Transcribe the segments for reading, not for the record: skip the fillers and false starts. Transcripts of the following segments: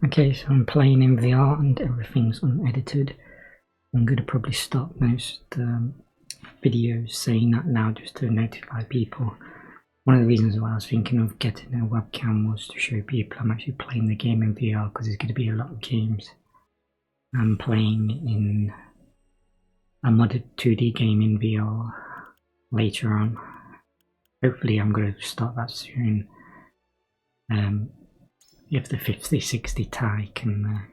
Okay, so I'm playing in VR and everything's unedited. I'm going to probably stop most videos saying that now just to notify people. One of the reasons why I was thinking of getting a webcam was to show people I'm actually playing the game in VR, because there's going to be a lot of games I'm playing in a modded 2D game in VR later on. Hopefully I'm going to start that soon. If the 50-60 tie can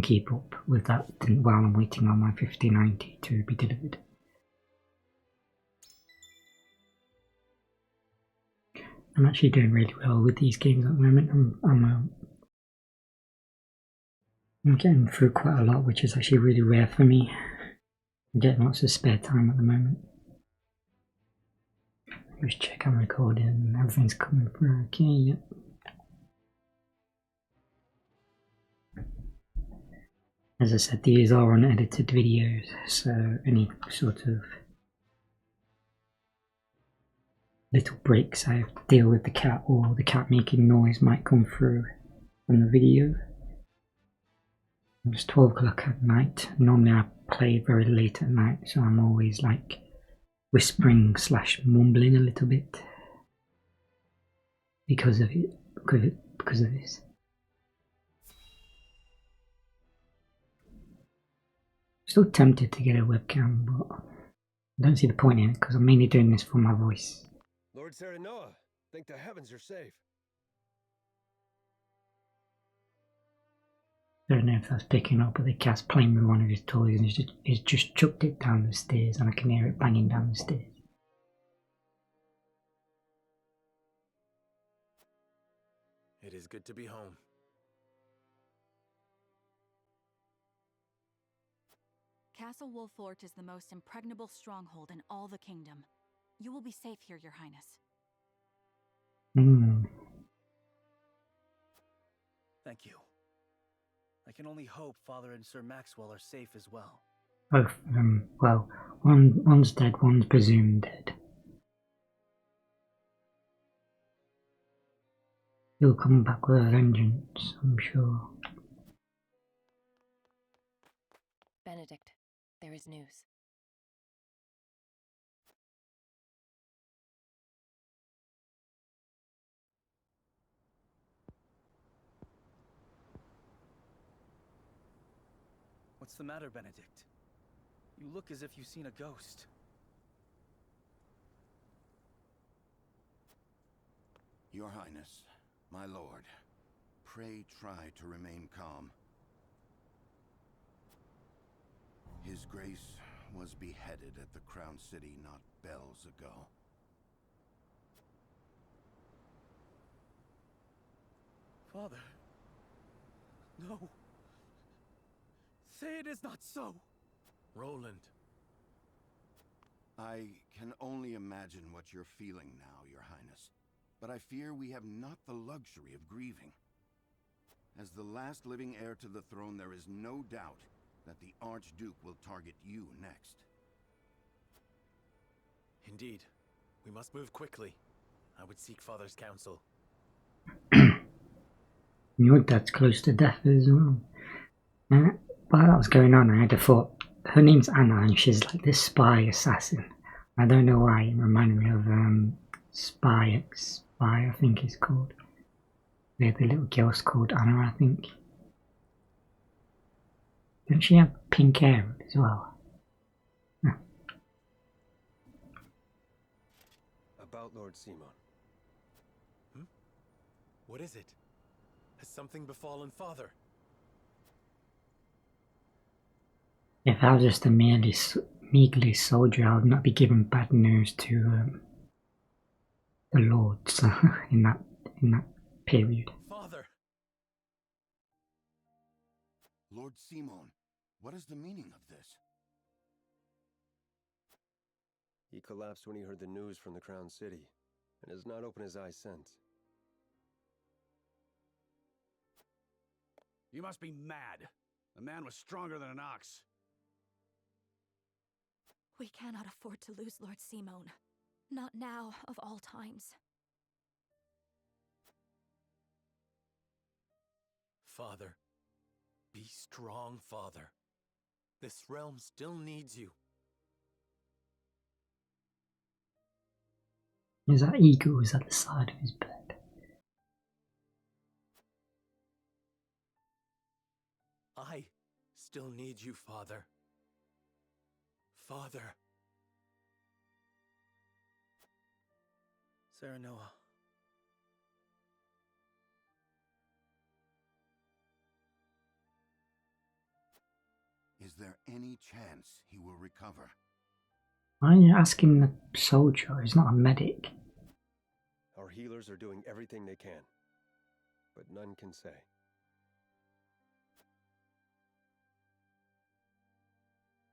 keep up with that while I'm waiting on my 50-90 to be delivered. I'm actually doing really well with these games at the moment. I'm getting through quite a lot, which is actually really rare for me. I'm getting lots of spare time at the moment. Just check I'm recording and everything's coming through okay. Yep. As I said, these are unedited videos, so any sort of little breaks I have to deal with the cat, or the cat making noise might come through on the video. It's 12 o'clock at night. Normally I play very late at night, so I'm always like whispering / mumbling a little bit because of it, because of this. Still tempted to get a webcam, but I don't see the point in it because I'm mainly doing this for my voice. Lord Serenoa, thank the heavens you're safe. I don't know if that's picking up, but the cat's playing with one of his toys and he's just chucked it down the stairs, and I can hear it banging down the stairs. It is good to be home. Castle Wolfort is the most impregnable stronghold in all the kingdom. You will be safe here, Your Highness. Thank you. I can only hope Father and Sir Maxwell are safe as well. Both of them, well, one's dead, one's presumed dead. He'll come back with a vengeance, I'm sure. Benedict, there is news. What's the matter, Benedict? You look as if you've seen a ghost. Your Highness, my lord, pray try to remain calm. His Grace was beheaded at the Crown City not bells ago. Father. No. Say it is not so. Roland. I can only imagine what you're feeling now, Your Highness. But I fear we have not the luxury of grieving. As the last living heir to the throne, there is no doubt that the Archduke will target you next. Indeed. We must move quickly. I would seek Father's counsel. Your dad's close to death as well. While that was going on, I had a thought. Her name's Anna and she's like this spy assassin. I don't know why, it reminded me of Spy, I think it's called. The little girl's called Anna, I think. Doesn't she have pink hair as well? No. About Lord Simon. What is it? Has something befallen Father? If I was just a meagerly soldier, I would not be giving bad news to the lords in that period. Father! Lord Simon, what is the meaning of this? He collapsed when he heard the news from the Crown City, and has not opened his eyes since. You must be mad. The man was stronger than an ox. We cannot afford to lose Lord Simon. Not now, of all times. Father, be strong, Father. This realm still needs you. There's that eagles at the side of his bed. I still need you, Father. Father. Serenoa. Is there any chance he will recover? Why are you asking the soldier? He's not a medic. Our healers are doing everything they can, but none can say.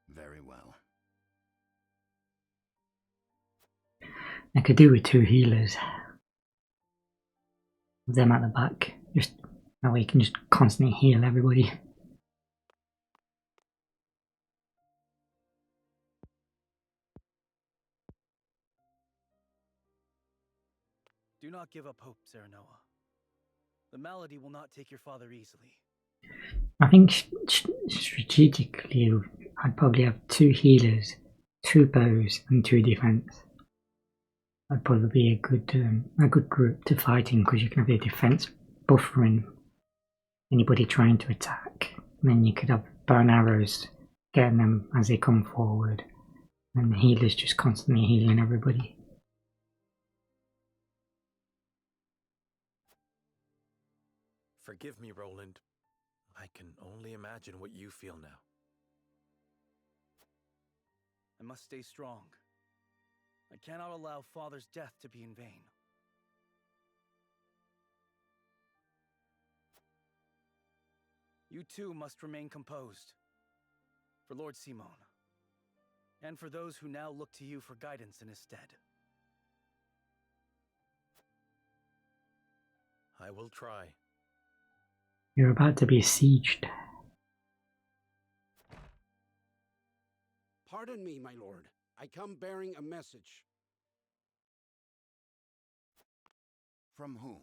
Very well. I could do with 2 healers. With them at the back. Just that way you can just constantly heal everybody. Do not give up hope, Serenoa. The malady will not take your father easily. I think strategically I'd probably have 2 healers, 2 bows and 2 defense. That'd probably be a good group to fight in, because you can have your defense buffering anybody trying to attack. And then you could have bow and arrows getting them as they come forward, and the healers just constantly healing everybody. Forgive me, Roland. I can only imagine what you feel now. I must stay strong. I cannot allow Father's death to be in vain. You too must remain composed. For Lord Simon. And for those who now look to you for guidance in his stead. I will try. You're about to be sieged. Pardon me, my lord. I come bearing a message. From whom?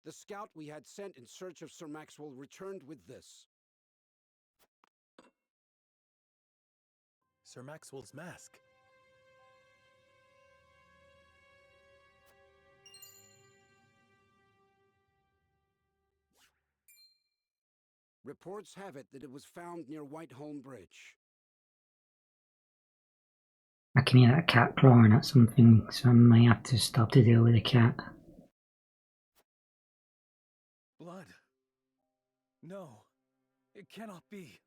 The scout we had sent in search of Sir Maxwell returned with this. Sir Maxwell's mask. Reports have it that it was found near Whiteholm Bridge. I can hear that cat clawing at something, so I may have to stop to deal with the cat. Blood. No, it cannot be.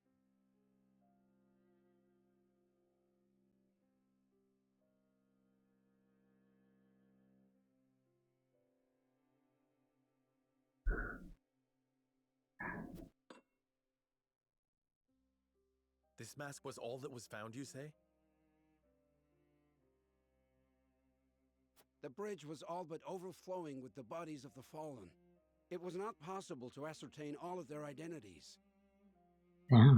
This mask was all that was found, you say? The bridge was all but overflowing with the bodies of the fallen. It was not possible to ascertain all of their identities. Yeah.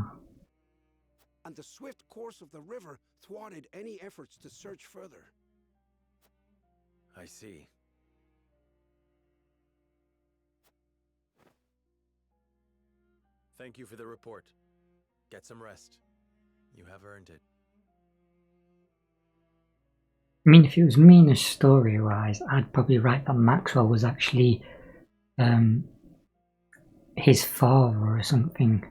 And the swift course of the river thwarted any efforts to search further. I see. Thank you for the report. Get some rest. You have earned it. I mean, if it was me story-wise, I'd probably write that Maxwell was actually his father or something,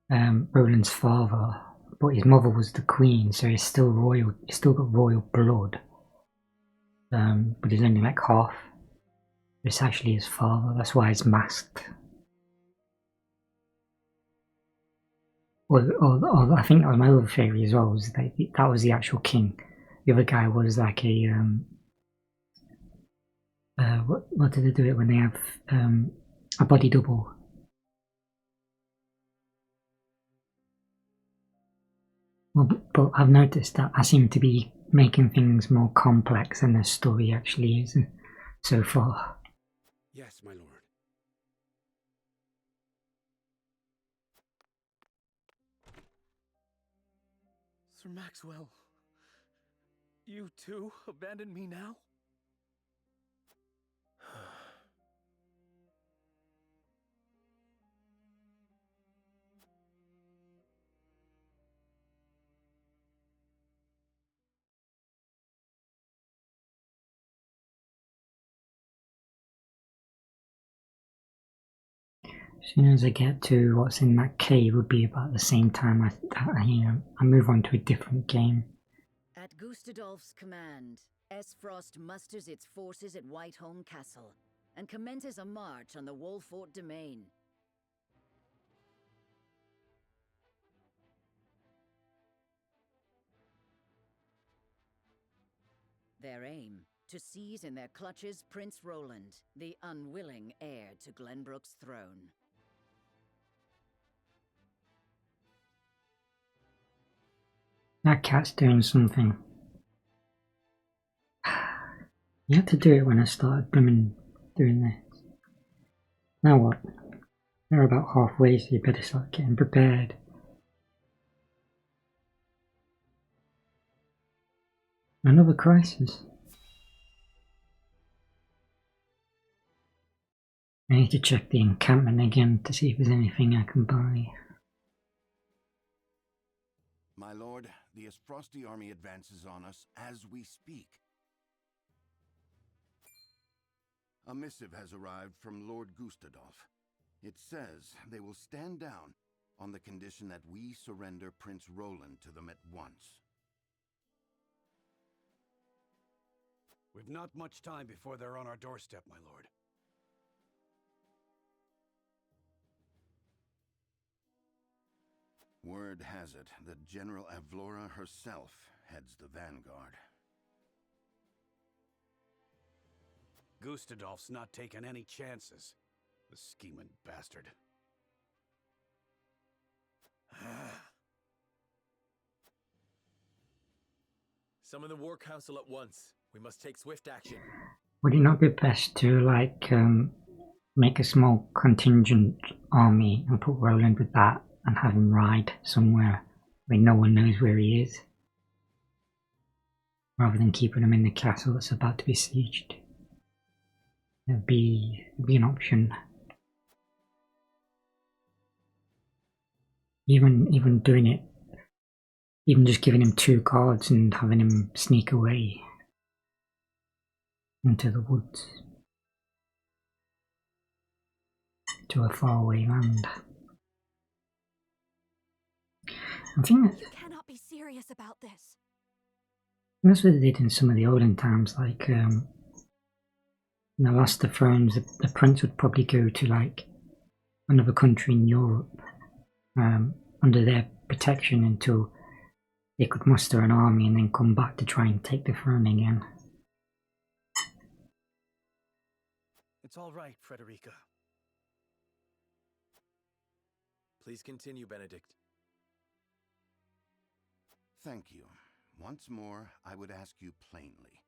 Roland's father, but his mother was the queen, so he's still royal. He's still got royal blood, but he's only like half. It's actually his father. That's why he's masked. Or I think that was my other theory as well. Was that was the actual king. The other guy was like a what do they do it when they have a body double? Well, but I've noticed that I seem to be making things more complex than the story actually is so far. Yes, my lord. Sir Maxwell, you too abandon me now? As soon as I get to what's in that cave would be about the same time I move on to a different game. At Gustadolf's command, Esfrost musters its forces at Whiteholm Castle and commences a march on the Wolfort domain. Their aim, to seize in their clutches Prince Roland, the unwilling heir to Glenbrook's throne. That cat's doing something. You had to do it when I started blooming doing this. Now what? They're about halfway, so you better start getting prepared. Another crisis. I need to check the encampment again to see if there's anything I can buy. My lord, the Esfrosti army advances on us as we speak. A missive has arrived from Lord Gustadolf. It says they will stand down on the condition that we surrender Prince Roland to them at once. We've not much time before they're on our doorstep, my lord. Word has it that General Avlora herself heads the vanguard. Gustadolf's not taking any chances. The scheming bastard. Summon the War Council at once. We must take swift action. Would it not be best to make a small contingent army and put Roland with that and have him ride somewhere where no one knows where he is? Rather than keeping him in the castle that's about to be sieged. It'd be an option. Even doing it, even just giving him 2 guards and having him sneak away into the woods to a faraway land. I think You cannot be serious about this. that's what they did in some of the olden times, like in the Last of Thrones, the prince would probably go to another country in Europe under their protection until they could muster an army and then come back to try and take the throne again. It's all right, Frederica. Please continue, Benedict. Thank you. Once more, I would ask you plainly.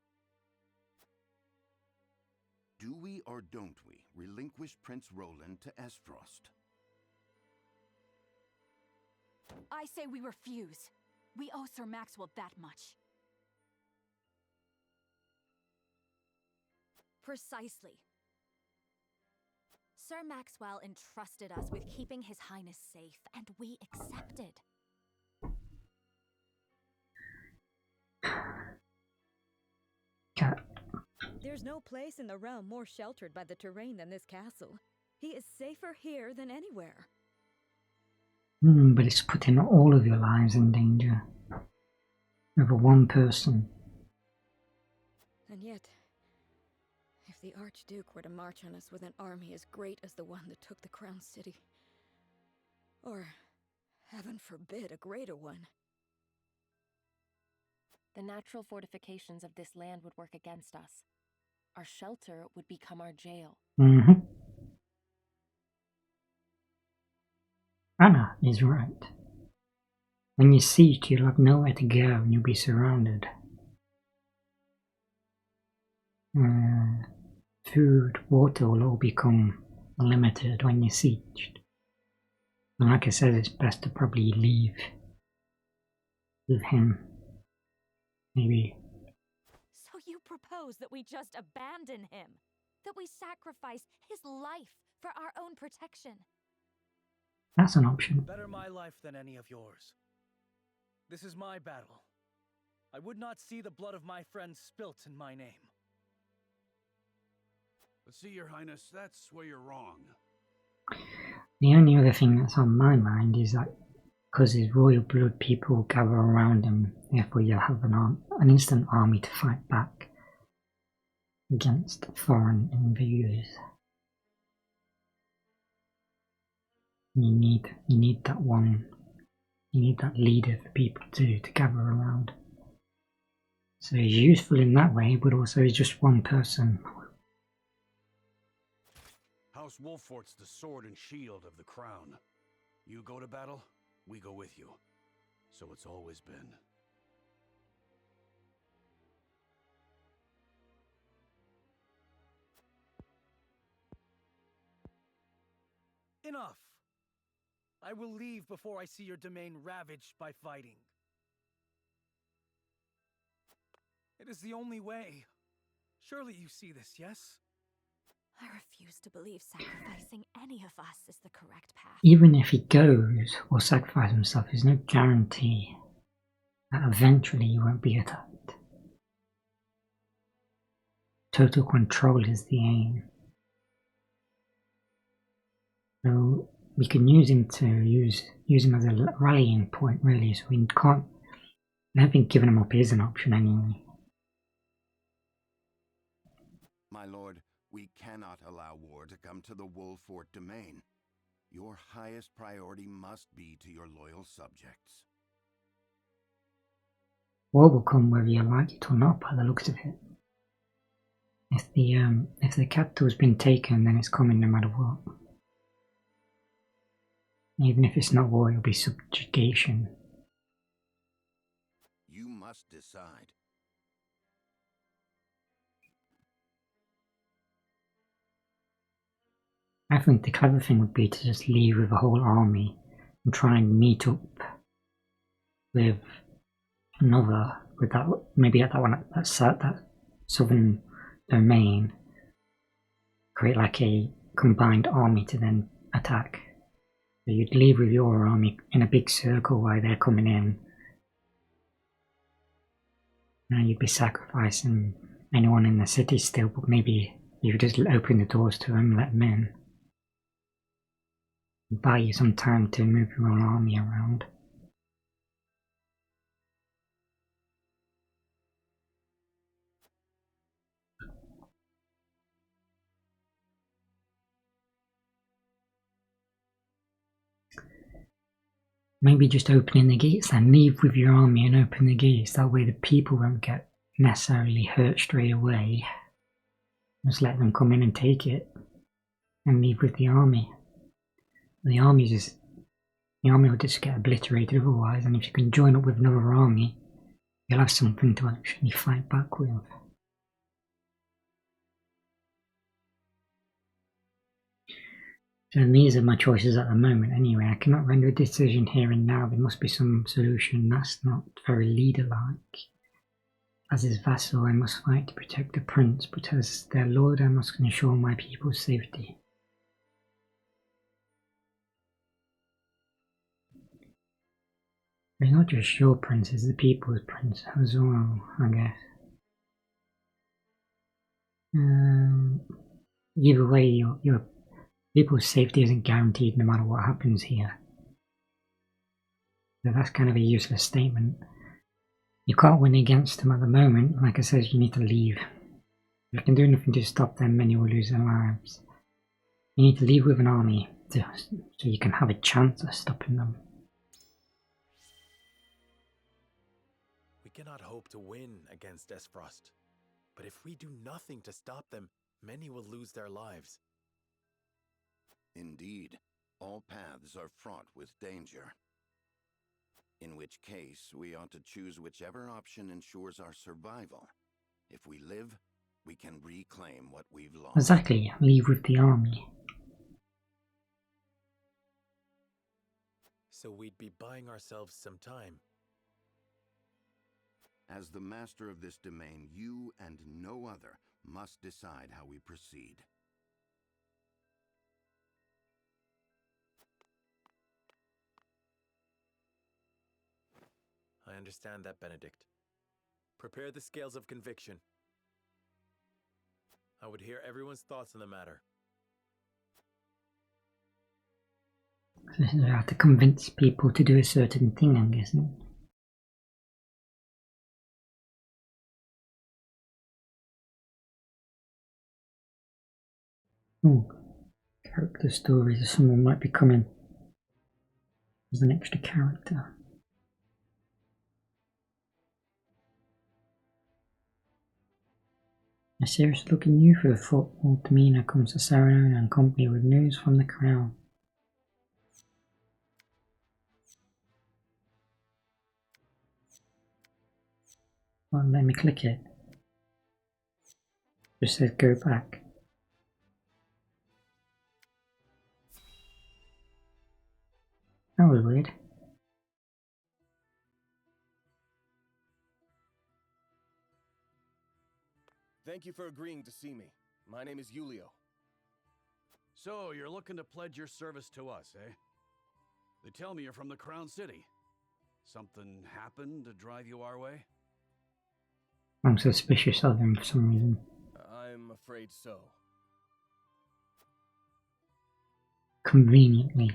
Do we or don't we relinquish Prince Roland to Esfrost? I say we refuse. We owe Sir Maxwell that much. Precisely. Sir Maxwell entrusted us with keeping His Highness safe, and we accepted. Cat. There's no place in the realm more sheltered by the terrain than this castle. He is safer here than anywhere. But it's putting all of your lives in danger. Over one person. And yet, if the Archduke were to march on us with an army as great as the one that took the Crown City, or, heaven forbid, a greater one, the natural fortifications of this land would work against us. Our shelter would become our jail. Anna is right. When you siege, you'll have nowhere to go and you'll be surrounded. Food, water will all become limited when you're sieged. And like I said, it's best to probably leave with him. Maybe. So you propose that we just abandon him? That we sacrifice his life for our own protection? That's an option. Better my life than any of yours. This is my battle. I would not see the blood of my friends spilt in my name. But see, Your Highness, that's where you're wrong. The only other thing that's on my mind is that because his royal blood people will gather around him, therefore you'll have an instant army to fight back against foreign invaders. You need that one. You need that leader for people to gather around. So he's useful in that way, but also he's just one person. House Wolfort's the sword and shield of the crown. You go to battle, we go with you. So it's always been. Enough! I will leave before I see your domain ravaged by fighting. It is the only way. Surely you see this, yes? I refuse to believe sacrificing any of us is the correct path. Even if he goes or sacrifices himself, there's no guarantee that eventually he won't be attacked. Total control is the aim. So we can use him as a rallying point, really. So we can't. I don't think giving him up is an option anyway. My lord, we cannot allow war to come to the Wolfort domain. Your highest priority must be to your loyal subjects. War will come whether you like it or not, by the looks of it. If the capital's been taken, then it's coming no matter what. Even if it's not war, it'll be subjugation. You must decide. I think the clever thing would be to just leave with a whole army and try and meet up with another, with that, maybe at that southern domain, create like a combined army to then attack. So you'd leave with your army in a big circle while they're coming in. And you'd be sacrificing anyone in the city still, but maybe you could just open the doors to them, let them in. Buy you some time to move your own army around. Maybe just opening the gates and leave with your army and open the gates. That way the people won't get necessarily hurt straight away. Just let them come in and take it and leave with the army. The army will just get obliterated otherwise, and if you can join up with another army, you'll have something to actually fight back with. So these are my choices at the moment anyway. I cannot render a decision here and now. There must be some solution. That's not very leader-like. As his vassal, I must fight to protect the prince, but as their lord I must ensure my people's safety. It's not just your prince, it's the people's prince as well, I guess. Either way, your people's safety isn't guaranteed no matter what happens here. So that's kind of a useless statement. You can't win against them at the moment. Like I said, you need to leave. If you can do nothing to stop them, many will lose their lives. You need to leave with an army so you can have a chance of stopping them. We cannot hope to win against Esfrost, but if we do nothing to stop them, many will lose their lives. Indeed, all paths are fraught with danger. In which case, we ought to choose whichever option ensures our survival. If we live, we can reclaim what we've lost. Exactly, leave with the army. So we'd be buying ourselves some time. As the master of this domain, you and no other must decide how we proceed. I understand that, Benedict. Prepare the scales of conviction. I would hear everyone's thoughts on the matter. So you have to convince people to do a certain thing, I'm guessing. Oh, character stories. Someone might be coming as an extra character. A serious-looking youth with a thoughtful demeanour comes to Saranone and company with news from the crown. Well, let me click it. Just says go back. That was weird. Thank you for agreeing to see me. My name is Julio. So, you're looking to pledge your service to us, eh? They tell me you're from the Crown City. Something happened to drive you our way? I'm suspicious of them for some reason. I'm afraid so. Conveniently.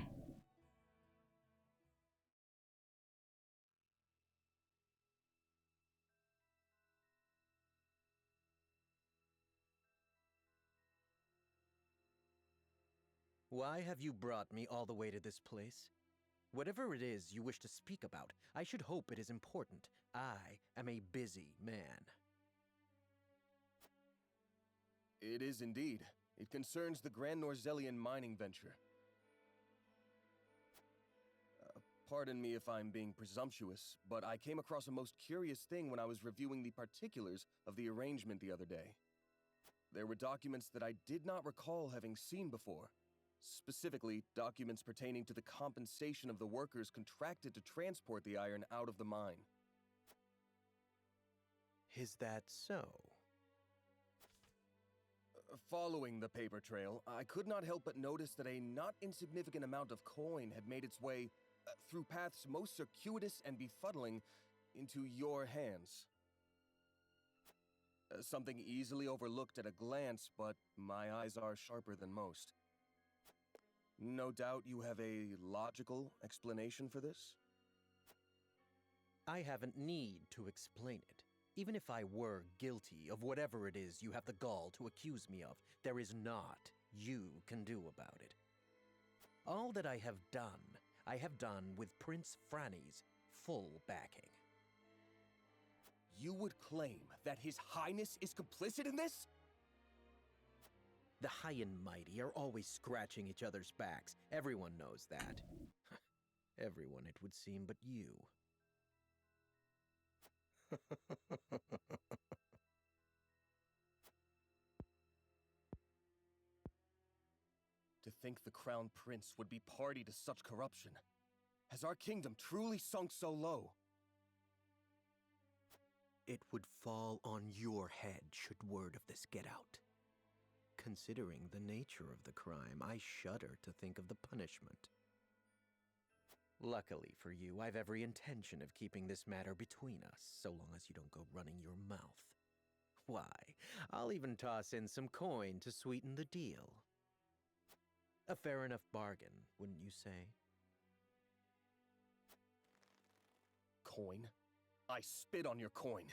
Why have you brought me all the way to this place? Whatever it is you wish to speak about, I should hope it is important. I am a busy man. It is indeed. It concerns the Grand Norzelian mining venture. Pardon me if I'm being presumptuous, but I came across a most curious thing when I was reviewing the particulars of the arrangement the other day. There were documents that I did not recall having seen before. Specifically, documents pertaining to the compensation of the workers contracted to transport the iron out of the mine. Is that so? Following the paper trail, I could not help but notice that a not insignificant amount of coin had made its way through paths most circuitous and befuddling into your hands. Something easily overlooked at a glance, but my eyes are sharper than most. No doubt you have a logical explanation for this? I haven't need to explain it. Even if I were guilty of whatever it is you have the gall to accuse me of, there is naught you can do about it. All that I have done with Prince Franny's full backing. You would claim that His Highness is complicit in this? The high and mighty are always scratching each other's backs. Everyone knows that. Everyone, it would seem, but you. To think the Crown Prince would be party to such corruption. Has our kingdom truly sunk so low? It would fall on your head should word of this get out. Considering the nature of the crime, I shudder to think of the punishment. Luckily for you, I've every intention of keeping this matter between us, so long as you don't go running your mouth. Why, I'll even toss in some coin to sweeten the deal. A fair enough bargain, wouldn't you say? Coin? I spit on your coin.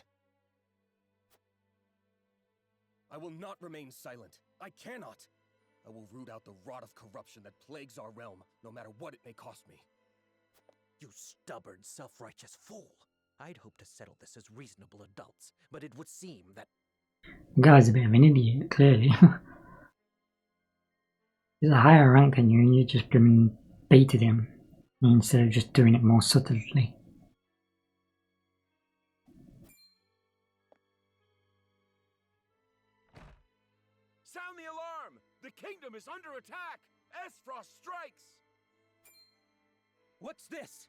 I will not remain silent. I cannot. I will root out the rot of corruption that plagues our realm, no matter what it may cost me. You stubborn, self-righteous fool! I'd hoped to settle this as reasonable adults, but it would seem that... The guy's a bit of an idiot, clearly. He's a higher rank than you and you just baited him instead of just doing it more subtly. Sound the alarm! The kingdom is under attack! Esfrost strikes! What's this?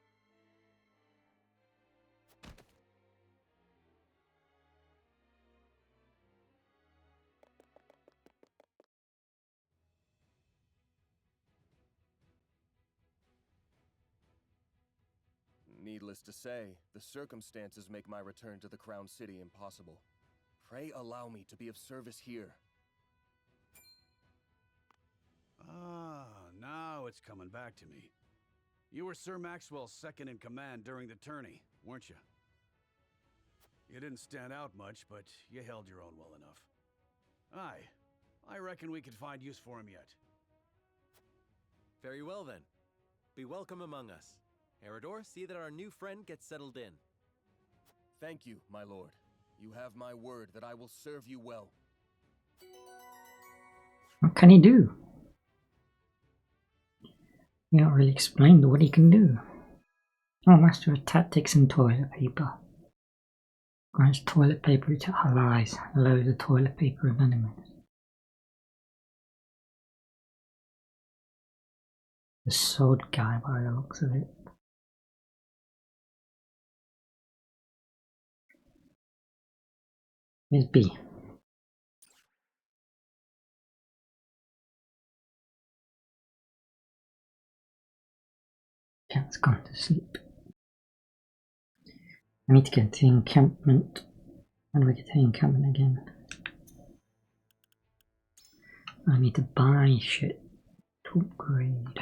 Needless to say, the circumstances make my return to the Crown City impossible. Pray allow me to be of service here. Ah, now it's coming back to me. You were Sir Maxwell's second in command during the tourney, weren't you? You didn't stand out much, but you held your own well enough. Aye, I reckon we could find use for him yet. Very well then. Be welcome among us. Eridor, see that our new friend gets settled in. Thank you, my lord. You have my word that I will serve you well. What can he do? You don't really explain what he can do. Oh, master of tactics and toilet paper. Grants toilet paper to allies. Loads the toilet paper of enemies. The sword guy by the looks of it. Here's B. Cat's gone to sleep. I need to get to the encampment. How do I get to the encampment again? I need to buy shit to upgrade.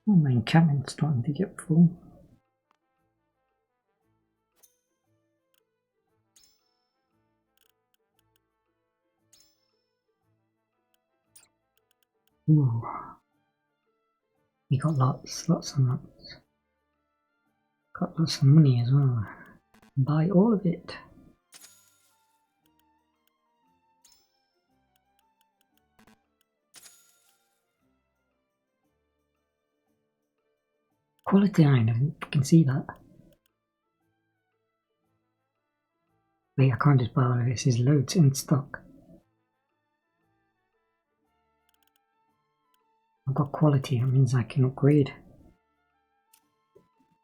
Oh, my encampment's starting to get full. Ooh. We got lots and lots. Got lots of money as well. Buy all of it. Quality item, you can see that. Wait, I can't just buy all of it, there's loads in stock. I've got quality, that means I can upgrade.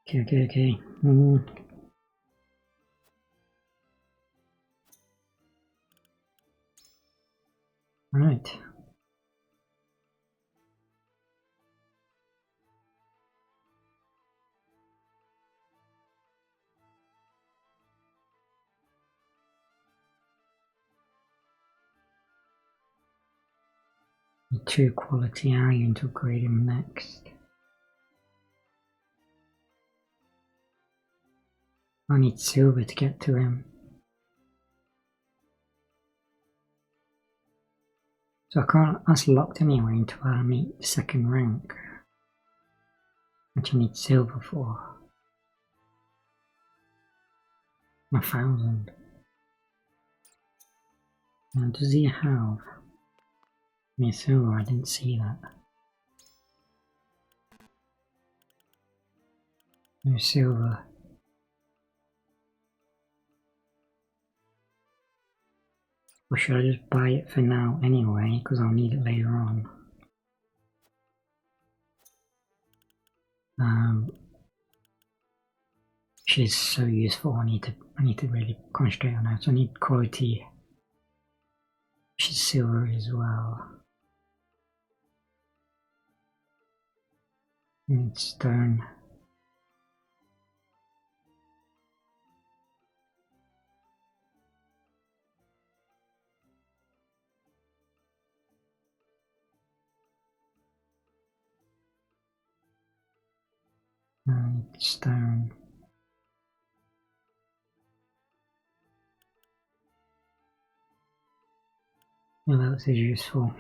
Okay. Right. Need 2 quality iron to upgrade him next. I need silver to get to him. So I can't, that's locked anyway until I meet the 2nd rank. Which I need silver for. 1,000. Now does he have any silver? I didn't see that. No silver. Or should I just buy it for now anyway, because I'll need it later on. She's so useful. I need to really concentrate on that. So I need quality. She's silver as well. I need stone. I need stone. What else is useful?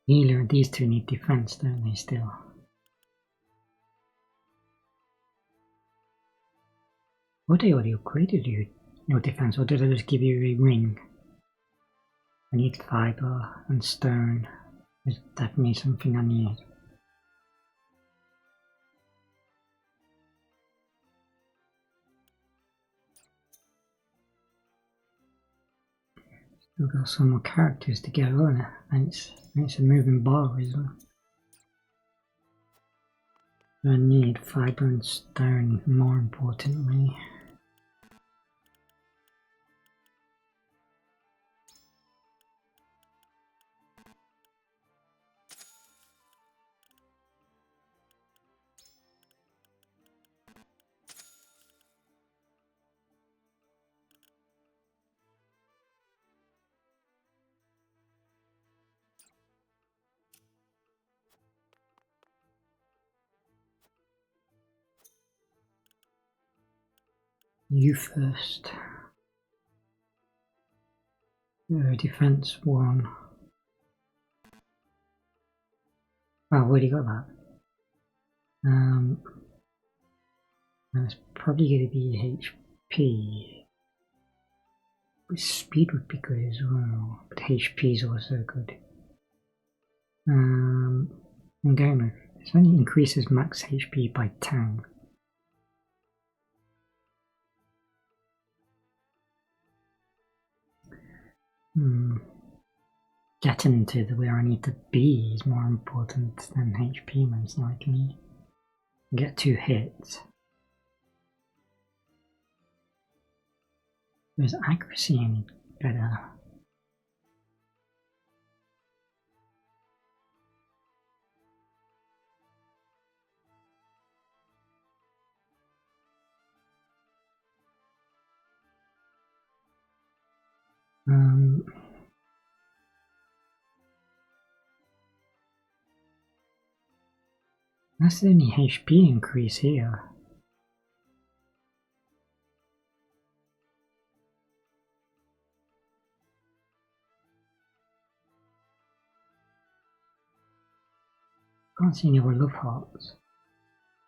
Healer, these two need defense, don't they, still? What they already upgraded you, your defense, or did I just give you a ring? I need fiber and stone. There's definitely something I need. Still got some more characters to get on, and it's a moving bar as well. I need fiber and stone, more importantly. You first. Defense 1. Oh, I've already got that. And it's probably going to be HP. But speed would be good as well, but HP is also good. I'm going with this only increases max HP by 10. Getting to where I need to be is more important than HP most likely. Get 2 hits. Is accuracy any better? That's the only HP increase here. Can't see any other love hearts.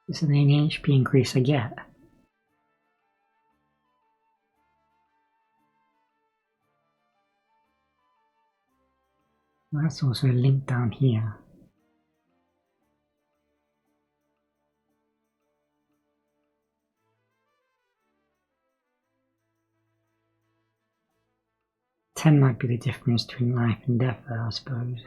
This is the only HP increase I get. That's also a link down here. Ten might be the difference between life and death there, I suppose.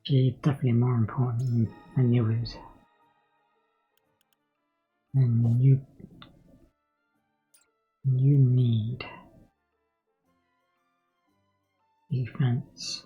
She's definitely more important than the others. And you need defense.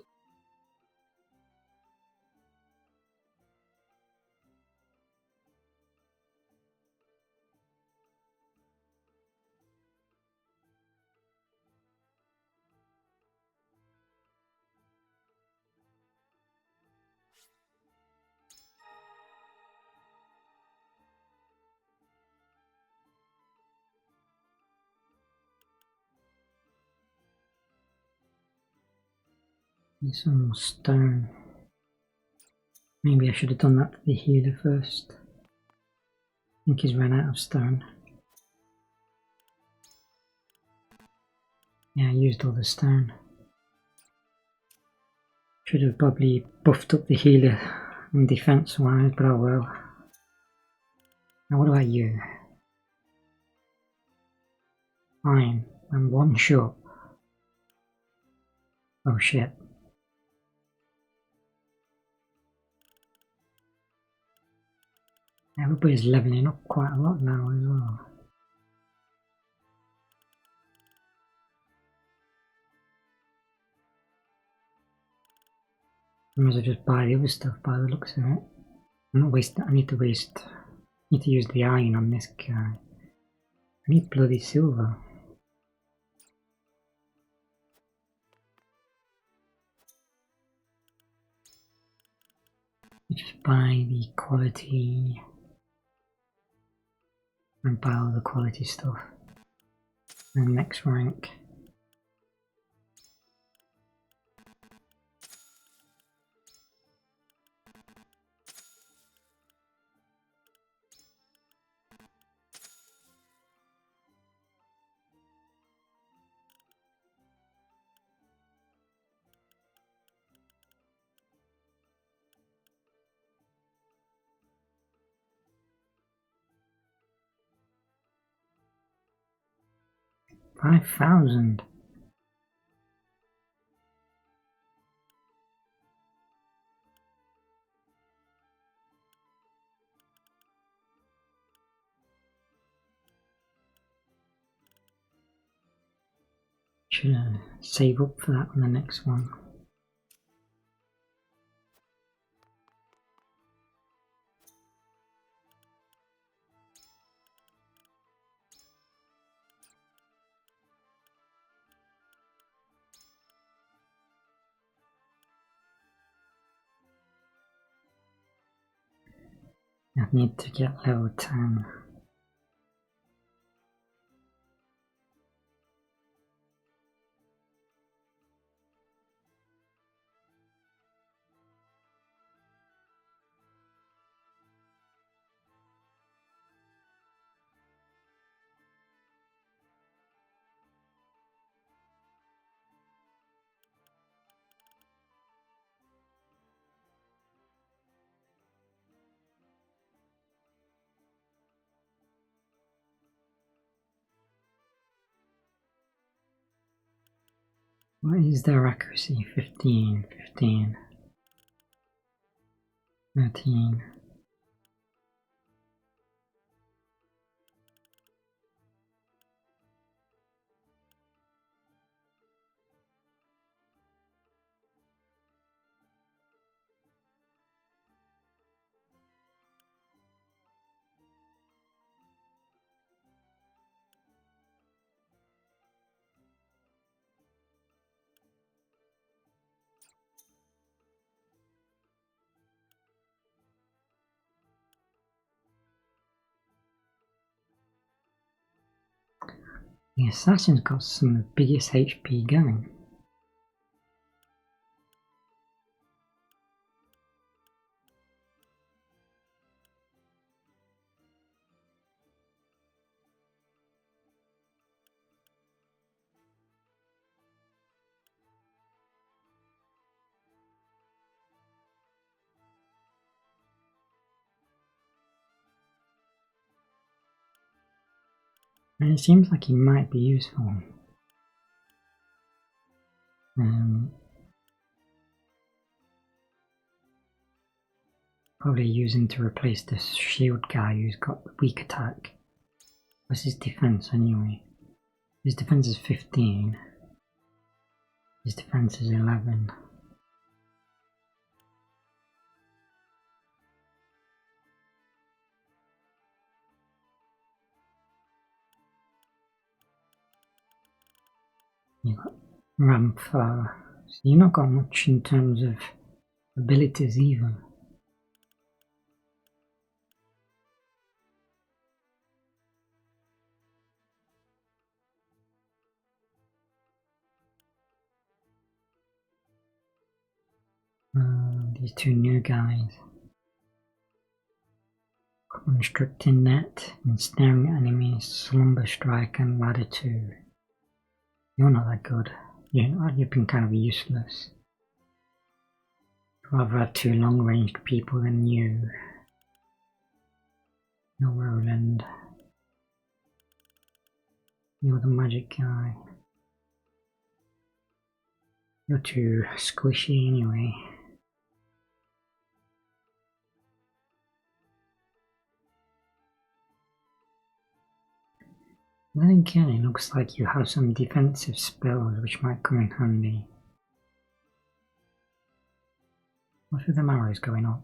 Need some more stone. Maybe I should have done that to the healer first. I think he's run out of stone. Yeah, I used all the stone. Should have probably buffed up the healer in defense wise, but oh well. Now what about you? Fine, I'm one shot. Oh shit. Everybody's leveling up quite a lot now as well. I might as well just buy the other stuff by the looks of it. I'm not wasting. I need to use the iron on this guy. I need bloody silver. Just buy the quality and buy all the quality stuff. And next rank. $5,000. Should save up for that on the next one. I need to get level 10. What is their accuracy? 15, 15, 13. The assassin's got some of the biggest HP going. And it seems like he might be useful. Probably using to replace this shield guy who's got weak attack. What's his defense anyway? His defense is 15. His defense is 11. You got Ramfar. So you've not got much in terms of abilities either. These two new guys. Constricting net, ensnaring enemies, slumber strike and ladder 2. You're not that good. You've been kind of useless. I'd rather have two long-ranged people than you. No, Roland. You're the magic guy. You're too squishy anyway. Then again, it looks like you have some defensive spells which might come in handy. What with the arrows going up?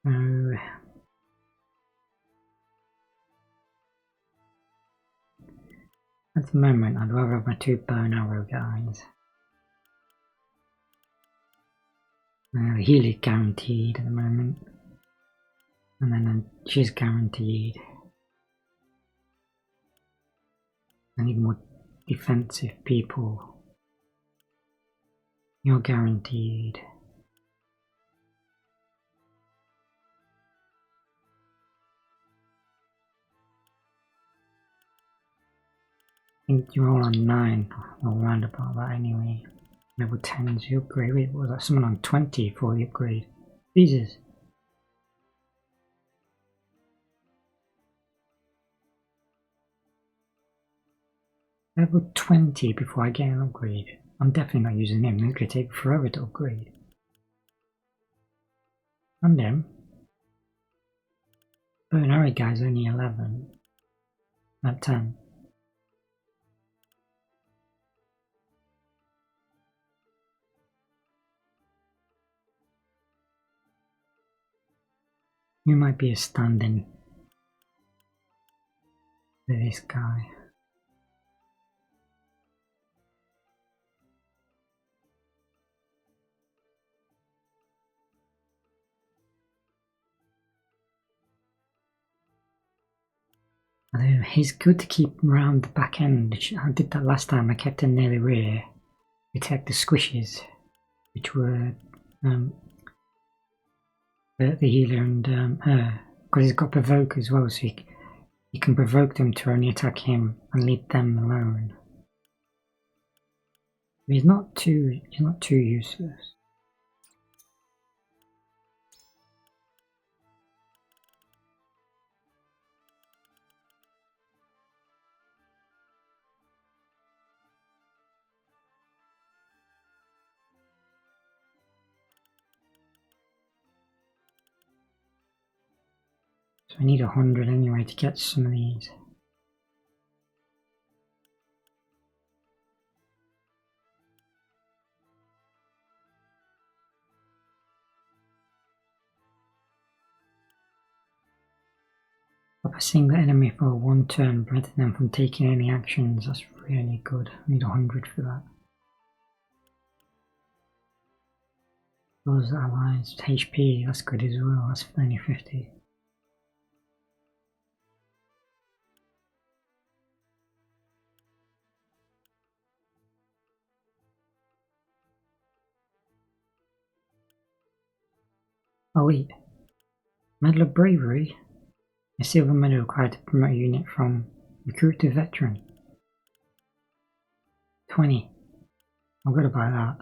Oh. At the moment, I'd rather have my two bow and arrow guys. Heal is guaranteed at the moment. And then she's guaranteed. I need more defensive people. You're guaranteed. I think you're all on 9 or round about that anyway. Level 10 is the upgrade. Wait, what was that? Someone on 20 for the upgrade. Jesus. Level 20 before I get an upgrade. I'm definitely not using him. It's going to take forever to upgrade. And him. But an arrow guy's only 11. Not 10. You might be a stand-in for this guy. Although he's good to keep around the back end. I did that last time. I kept him near the rear. Attack the squishes, which were the healer and her. Because he's got provoke as well, so you can provoke them to only attack him and leave them alone. He's not too useless. So I need 100 anyway to get some of these. Seeing the enemy for one turn, preventing them from taking any actions, that's really good. I need 100 for that. Those allies, HP, that's good as well, that's only 50. Oh wait, Medal of Bravery? A silver medal required to promote a unit from recruit to veteran. 20. I'm gonna buy that.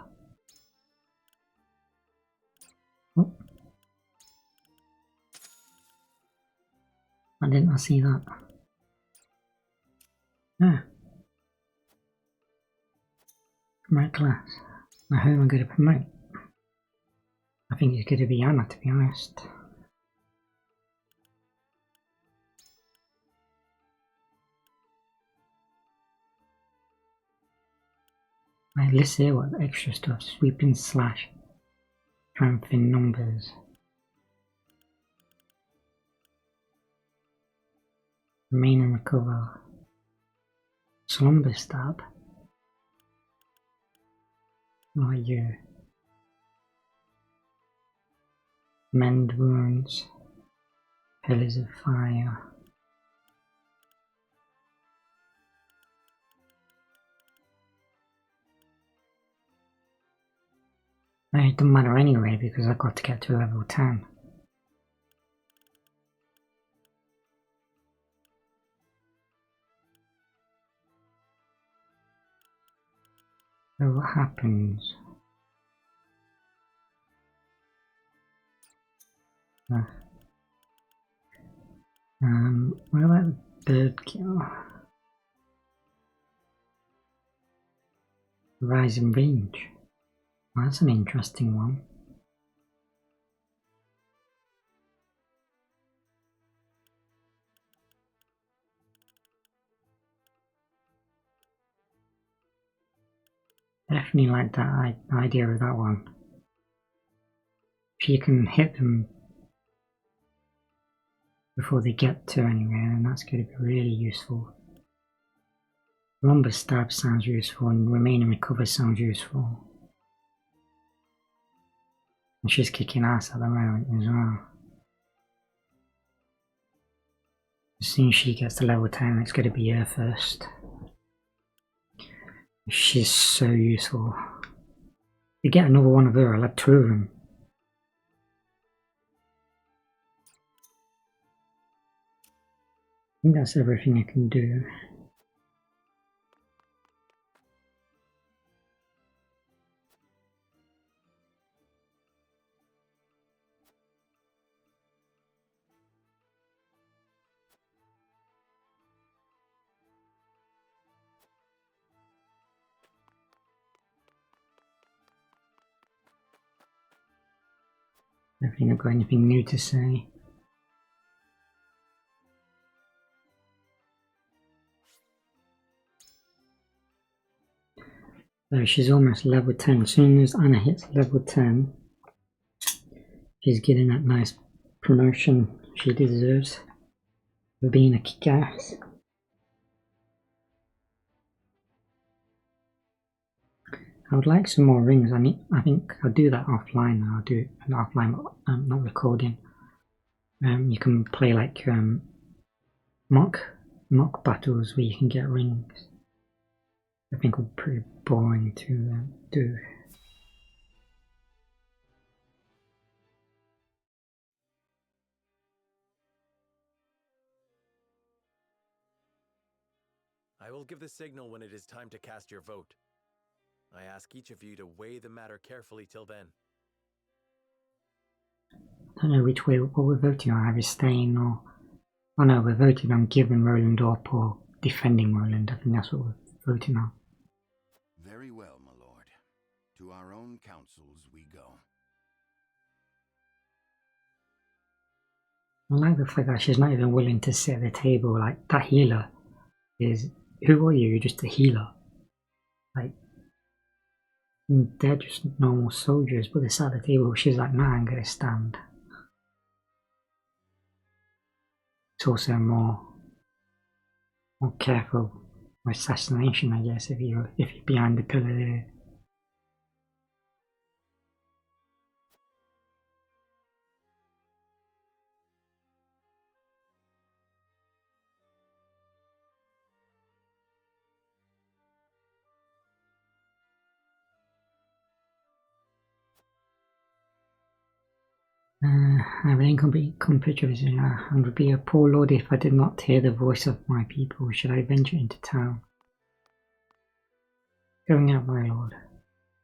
Oh. I did not see that. Ah. Promote class. Now who am I going to promote? I think it's going to be Anna, to be honest. Right, let's see what the extra stuff. Sweeping slash. Triumphing numbers. Remain and recover. Slumber stab. What are you? Mend wounds. Pillars of fire. It doesn't matter anyway because I've got to get to level 10. So what happens? What about the bird kill? Rise in range. Well, that's an interesting one. Definitely like that idea of that one. If you can hit them before they get to anywhere, then that's going to be really useful. Lumber stab sounds useful and remain and recover sounds useful. And she's kicking ass at the moment as well. As soon as she gets to level 10, it's going to be her first. She's so useful. You get another one of her, I'll have 2 of them. I think that's everything I can do. I don't think I've got anything new to say. So she's almost level 10. As soon as Anna hits level 10, she's getting that nice promotion she deserves for being a kick-ass. I would like some more rings. I think I'll do that offline now. I'll do an offline, not recording. You can play like mock mock battles where you can get rings. I think would be pretty boring to do. I will give the signal when it is time to cast your vote. I ask each of you to weigh the matter carefully till then. I don't know which way what we're voting on, either staying or... Oh no, we're voting on giving Roland up or defending Roland. I think that's what we're voting on. Very well, my lord. To our own councils we go. I like the fact that she's not even willing to sit at the table. Like, that healer is... Who are you? You're just a healer. Like, they're just normal soldiers, but they sat at the table. She's like, nah, I'm gonna stand. It's also more careful assassination, I guess, if you're behind the pillar there. I will incompetuous and would be a poor lord if I did not hear the voice of my people. Should I venture into town? Going out, my lord.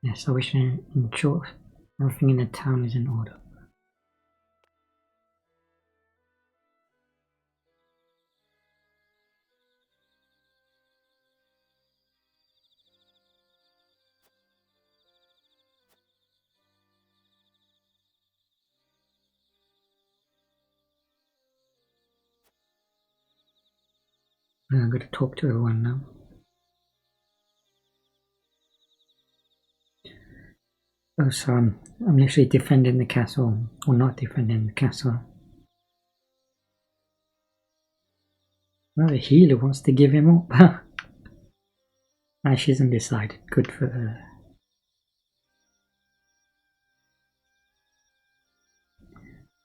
Yes, I wish in short, everything in the town is in order. I'm going to talk to everyone now. Oh, so I'm literally defending the castle, or not defending the castle. Well, the healer wants to give him up. She's undecided. Good for her.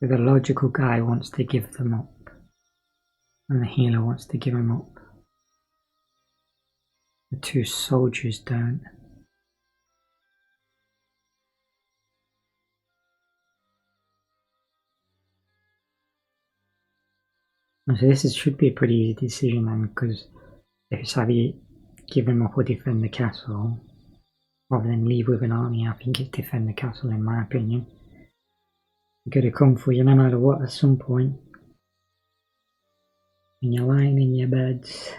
The logical guy wants to give them up. And the healer wants to give him up. The two soldiers don't. So this should be a pretty easy decision then, because if it's either give him up or defend the castle, rather than leave with an army, I think it's defend the castle in my opinion. You're gonna come for you no matter what at some point. And you're lying in your beds.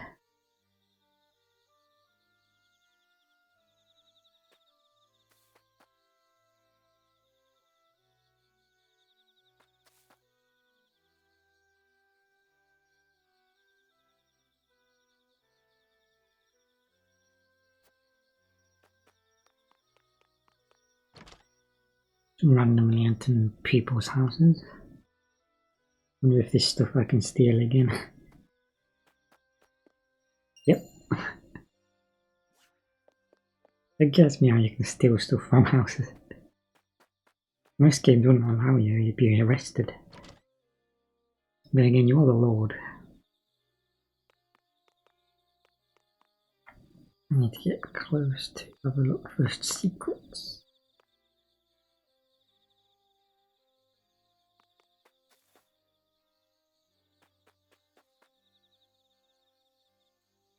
Randomly entering people's houses. Wonder if this stuff I can steal again. Yep. It gets me how you can steal stuff from houses. Most games wouldn't allow you, you'd be arrested. Then again, you're the lord. I need to get close to have a look for secrets.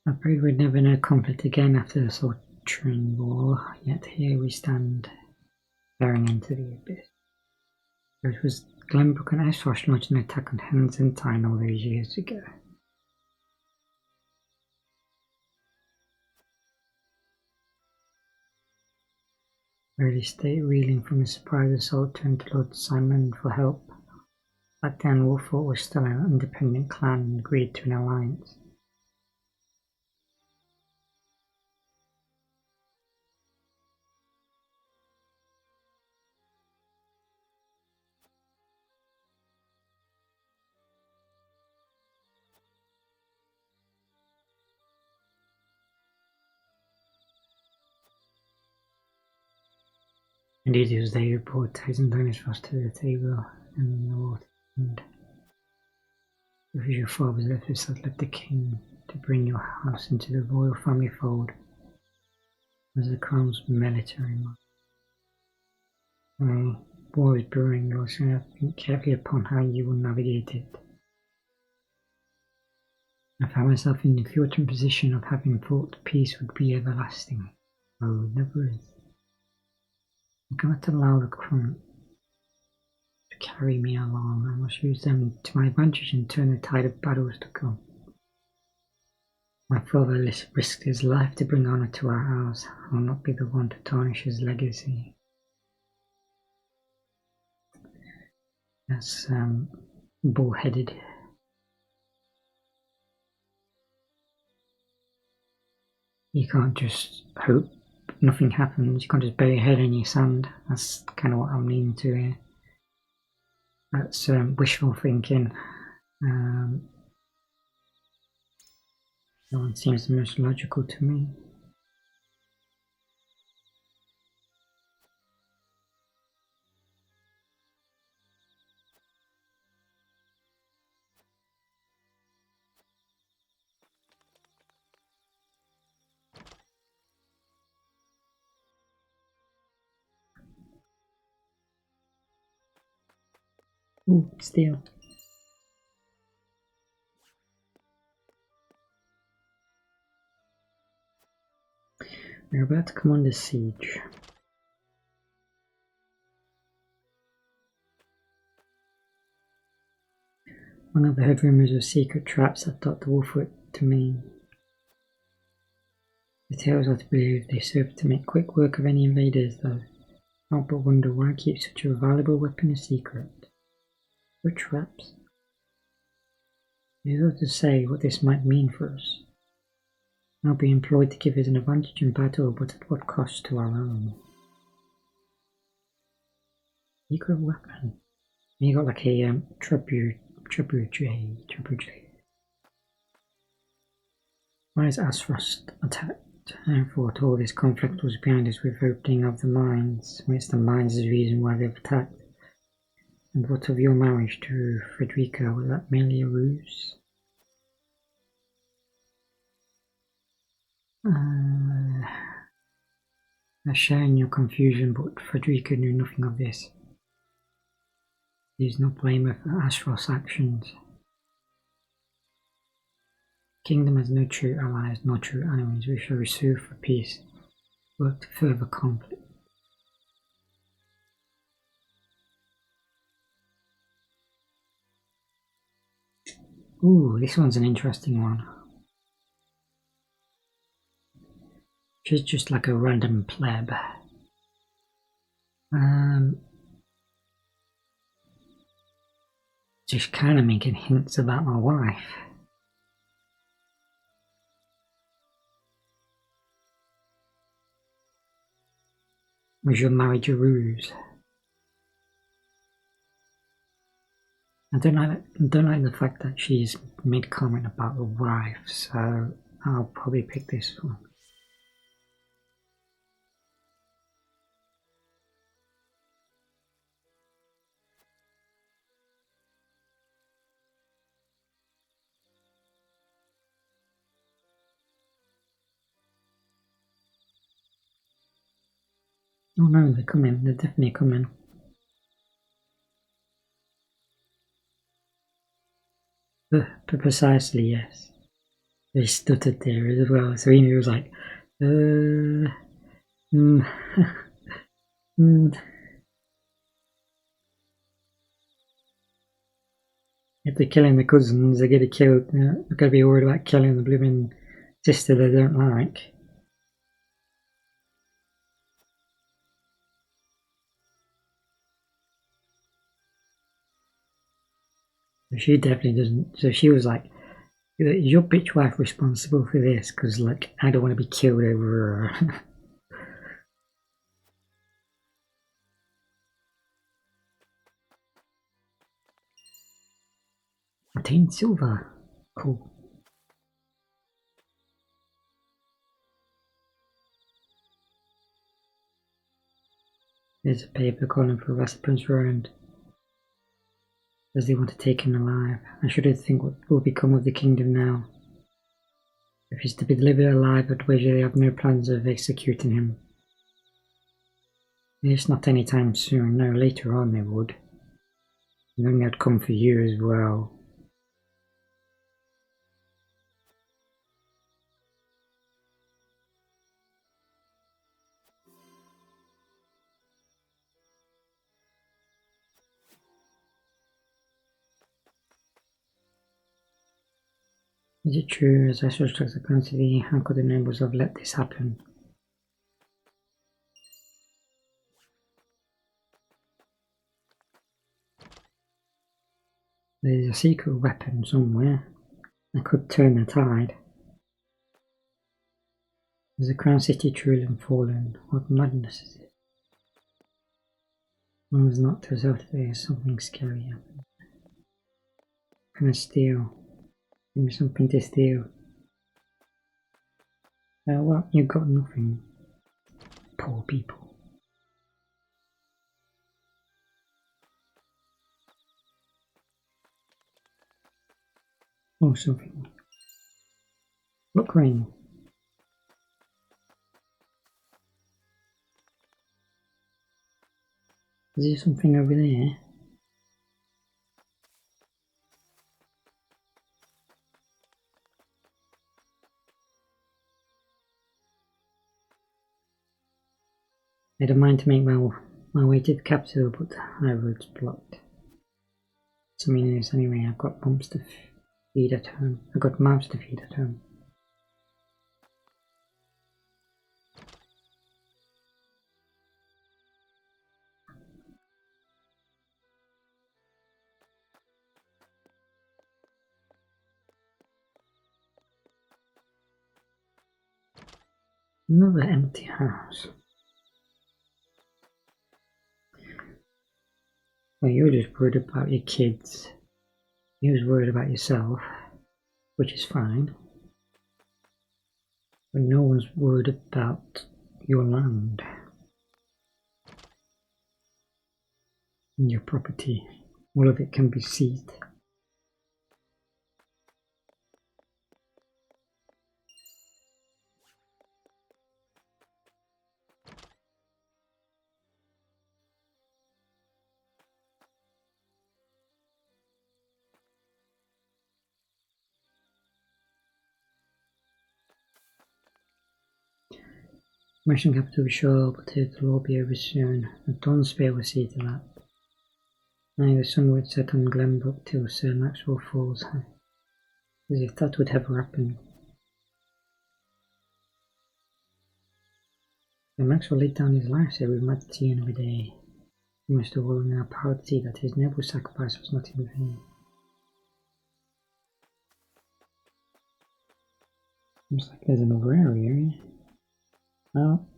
I'm afraid we'd never know conflict again after the Sultran War, yet here we stand, staring into the abyss. It was Glenbrook and Esrosh launched an attack on Hensentine all those years ago. Early state reeling from a surprise assault turned to Lord Simon for help. Back then Wolfort was still an independent clan and agreed to an alliance. Indeed, it was they who brought Tyson Dinosaurs to the table and the water, and the visual fathers left us left the king to bring your house into the royal family fold as the crown's military might. War is brewing, you also have to think carefully upon how you will navigate it. I found myself in the fortunate position of having thought peace would be everlasting. Oh, it never is. I cannot allow the current to carry me along. I must use them to my advantage and turn the tide of battles to come. My father risked his life to bring honor to our house. I will not be the one to tarnish his legacy. That's bullheaded. You can't just hope nothing happens. You can't just bury your head in your sand. That's kind of what I'm leaning to here. That's wishful thinking. That one seems the most logical to me. Ooh, steel. We're about to come under siege. One of the heard rumors of secret traps that thought the wolf were to mean. The tales are to believe they serve to make quick work of any invaders, though. I can't but wonder why keep such a valuable weapon a secret. What traps? It is hard to say what this might mean for us. I'll be employed to give us an advantage in battle, but at what cost to our own? Secret weapon. You got like a trebuchet. Why is Asfrost attacked? I thought all this conflict was behind us with opening of the mines. It's the mines is the reason why they've attacked. And what of your marriage to Frederica? Was that merely a ruse? I share in your confusion, but Frederica knew nothing of this. There is no blame for Asfrost's actions. The kingdom has no true allies, no true enemies. We shall sue for peace, work to further conflict. Ooh, this one's an interesting one. She's just like a random pleb. Just kind of making hints about my wife. Was your marriage a ruse? I don't like the fact that she's made comment about the wife, so I'll probably pick this one. Oh no, they're coming, they're definitely coming. Precisely, yes. They stuttered there as well, so he was like, If they're killing the cousins, they're gonna kill. They're gonna be worried about killing the blooming sister they don't like. She definitely doesn't. So she was like, "Is your bitch wife responsible for this? Because like, I don't want to be killed over her." 14 silver. Cool. There's a paper calling for arrest Prince Roland, as they want to take him alive. I shouldn't think what will become of the kingdom now. If he's to be delivered alive, I'd wager they have no plans of executing him. It's not any time soon, no, later on they would. And then they'd come for you as well. Is it true, as I searched the quantity, how could the nobles have let this happen? There's a secret weapon somewhere that could turn the tide. Is the crown city truly fallen? What madness is it? One was not to herself today, something scary happened. Can I steal? Give me something to steal. Well, you got nothing. Poor people. Oh, something. Look, Rain. Is there something over there? I don't mind to make my way to the capital, but the high road's blocked. Something is anyway. I've got mouths to feed at home. Another empty house. Well, you're just worried about your kids. You're just worried about yourself, which is fine. But no one's worried about your land and your property. All of it can be seized. Mission capital be sure, but it will all be over soon. The dawn spare will see to that. Now the sun would set on Glenbrook till Sir Maxwell falls. As if that would ever happen. Sir Maxwell laid down his life, said with majesty and with day. He must have all now proud to see that his noble sacrifice was not in vain. Looks like there's another area. Well,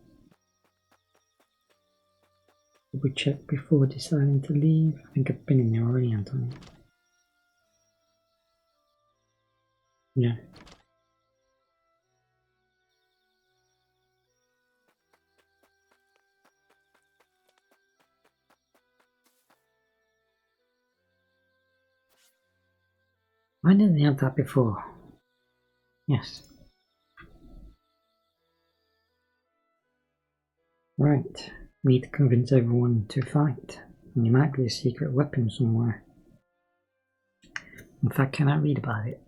we check before deciding to leave. I think I've been in there already, haven't I? Yeah. Why didn't they have that before? Yes. Right. We need to convince everyone to fight. And there might be a secret weapon somewhere. In fact, can I read about it?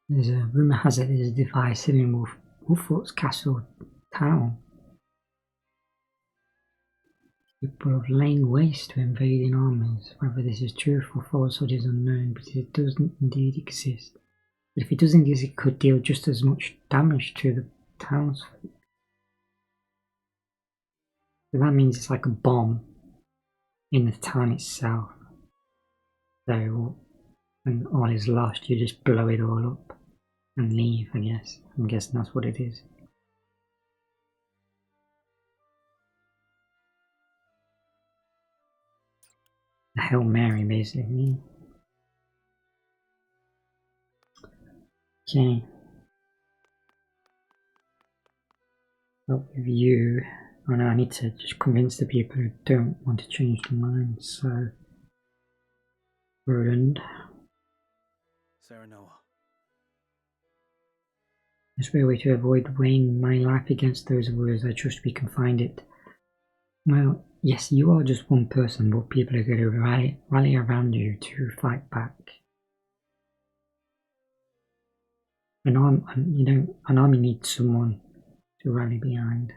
There's a rumour has it there's a device hidden in Wolffort's castle town. People have lain waste to invading armies. Whether this is true or falsehood is unknown, but it does indeed exist. But if it doesn't exist, it could deal just as much damage to the townsfolk. So that means it's like a bomb in the town itself. So when all is lost, you just blow it all up and leave, I guess. I'm guessing that's what it is. A Hail Mary, basically. Okay. Well, with you, oh no, I need to just convince the people who don't want to change their minds, so... Roland. Sarah Noah. Is there a way to avoid weighing my life against those of others I trust we can find it? Well, yes, you are just one person, but people are going to rally around you to fight back. An army needs someone to rally behind.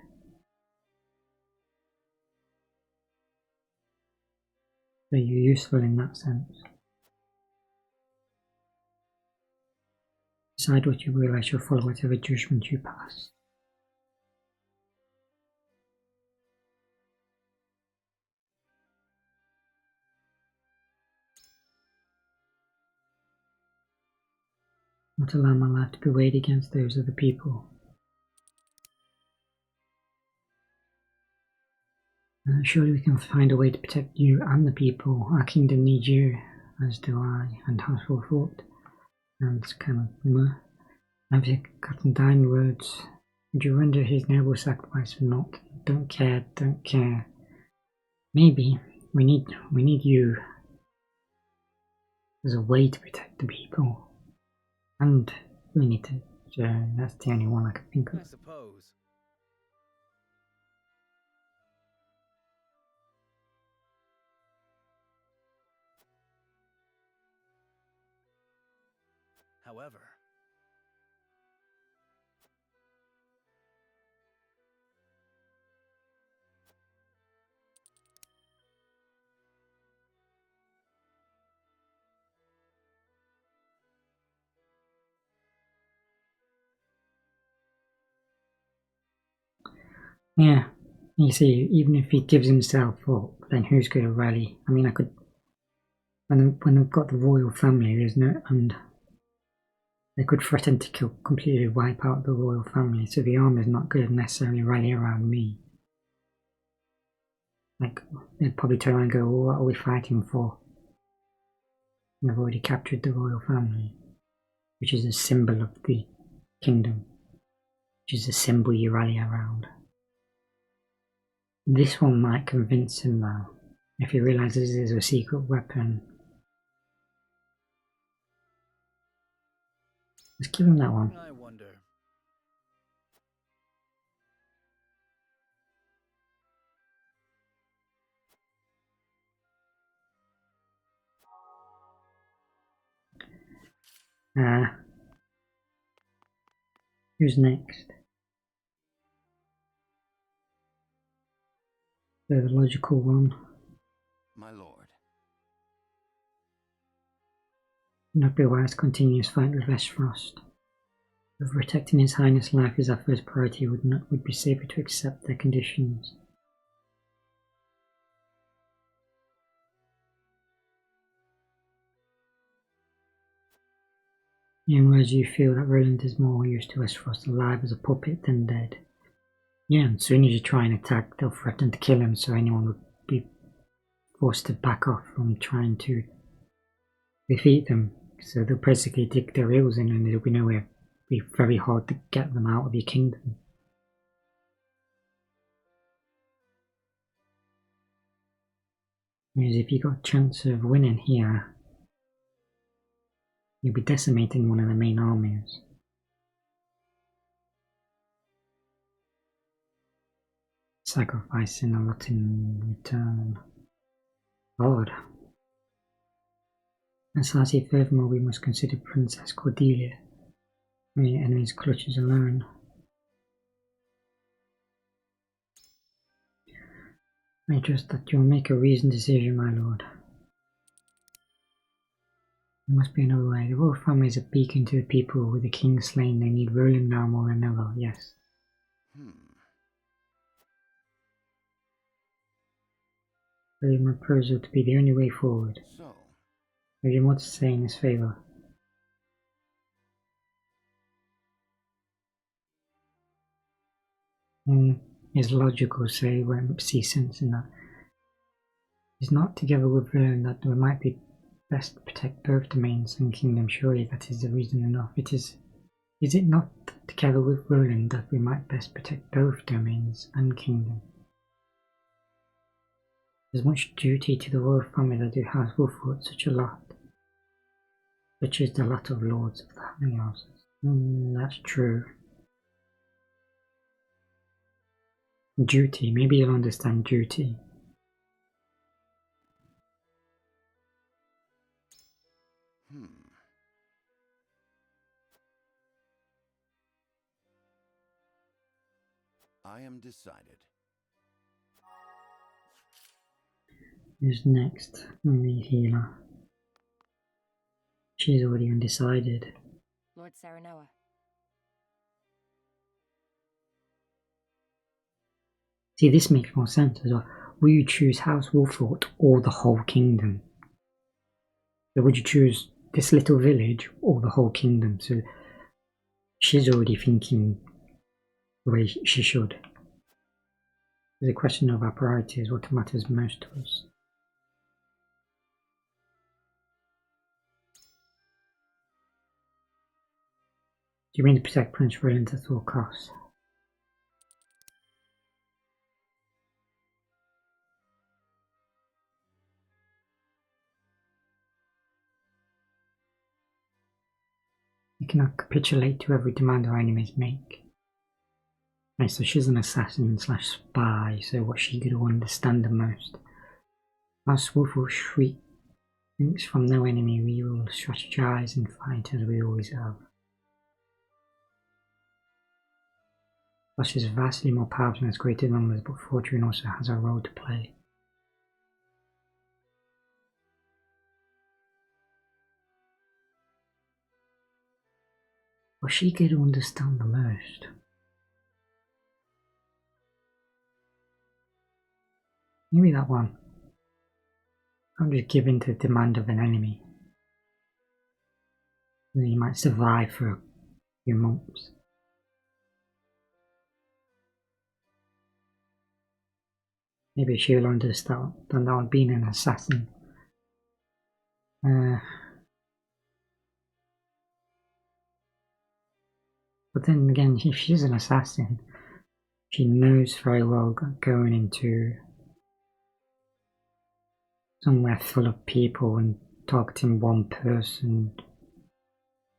So you're useful in that sense. Decide what you will, I shall follow whatever judgment you pass. Not allow my life to be weighed against those of the people. Surely we can find a way to protect you and the people. Our kingdom needs you, as do I, and Household thought. And it's kind of I've gotten dying words. Would you render his noble sacrifice or not? Don't care, don't care. Maybe we need you as a way to protect the people. And we need to that's the only one I can think of. I suppose. However, Yeah, you see, even if he gives himself up, then who's going to rally? I mean, I could, when they've got the royal family, there's no, and they could threaten to completely wipe out the royal family, so the army is not going to necessarily rally around me. Like, they'd probably turn around and go, well, what are we fighting for? And they've already captured the royal family, which is a symbol of the kingdom, which is a symbol you rally around. This one might convince him though, if he realizes this is a secret weapon. Let's give him that one. I wonder. Who's next? The logical one. My lord. Not be wise to continue his fight with Esfrost. If protecting His Highness' life is our first priority, would be safer to accept their conditions. In words, you feel that Roland is more used to Esfrost alive as a puppet than dead. Yeah, and as soon as you try and attack, they'll threaten to kill him, so anyone would be forced to back off from trying to defeat them. So they'll basically dig their heels in, and there'll be nowhere. It'll be very hard to get them out of your kingdom. Whereas if you got a chance of winning here, you'll be decimating one of the main armies. Sacrificing a lot in return. Lord. As I say, furthermore, we must consider Princess Cordelia. May enemy's clutches alone. I trust that you'll make a reasoned decision, my lord. There must be another way. The royal family is a beacon to the people. With the king slain, they need Roland now more than ever, yes. I believe my proposal to be the only way forward. So, Have you more to say in his favour? His logical say won't see sense in that. Is not together with Vern that we might be best to protect both domains and kingdom. Surely that is the reason enough. Is it not together with Roland that we might best protect both domains and kingdom? There's much duty to the royal family that it has Wolfwood, such is the lot of lords of the Hanging Houses. That's true. Duty, maybe you'll understand duty. I am decided. Who's next? Marie Healer. She's already undecided. Lord Saranoa. See, this makes more sense as well. Will you choose House Wolford or the whole kingdom? So would you choose this little village or the whole kingdom? So she's already thinking the way she should. There's a question of our priorities, what matters most to us. Do you mean to protect Prince Roland at all costs? You cannot capitulate to every demand our enemies make. Right, so she's an assassin slash spy, so what's she going to understand the most? As Wolfwood shriek thinks from no enemy, we will strategize and fight as we always have. Plus she's vastly more powerful and has greater numbers, but Fortune also has a role to play. What's she going to understand the most? Maybe that one. Can't just give in to the demand of an enemy. Then you might survive for a few months. Maybe she'll understand that not being an assassin. But then again, if she's an assassin, she knows very well going into somewhere full of people and targeting one person.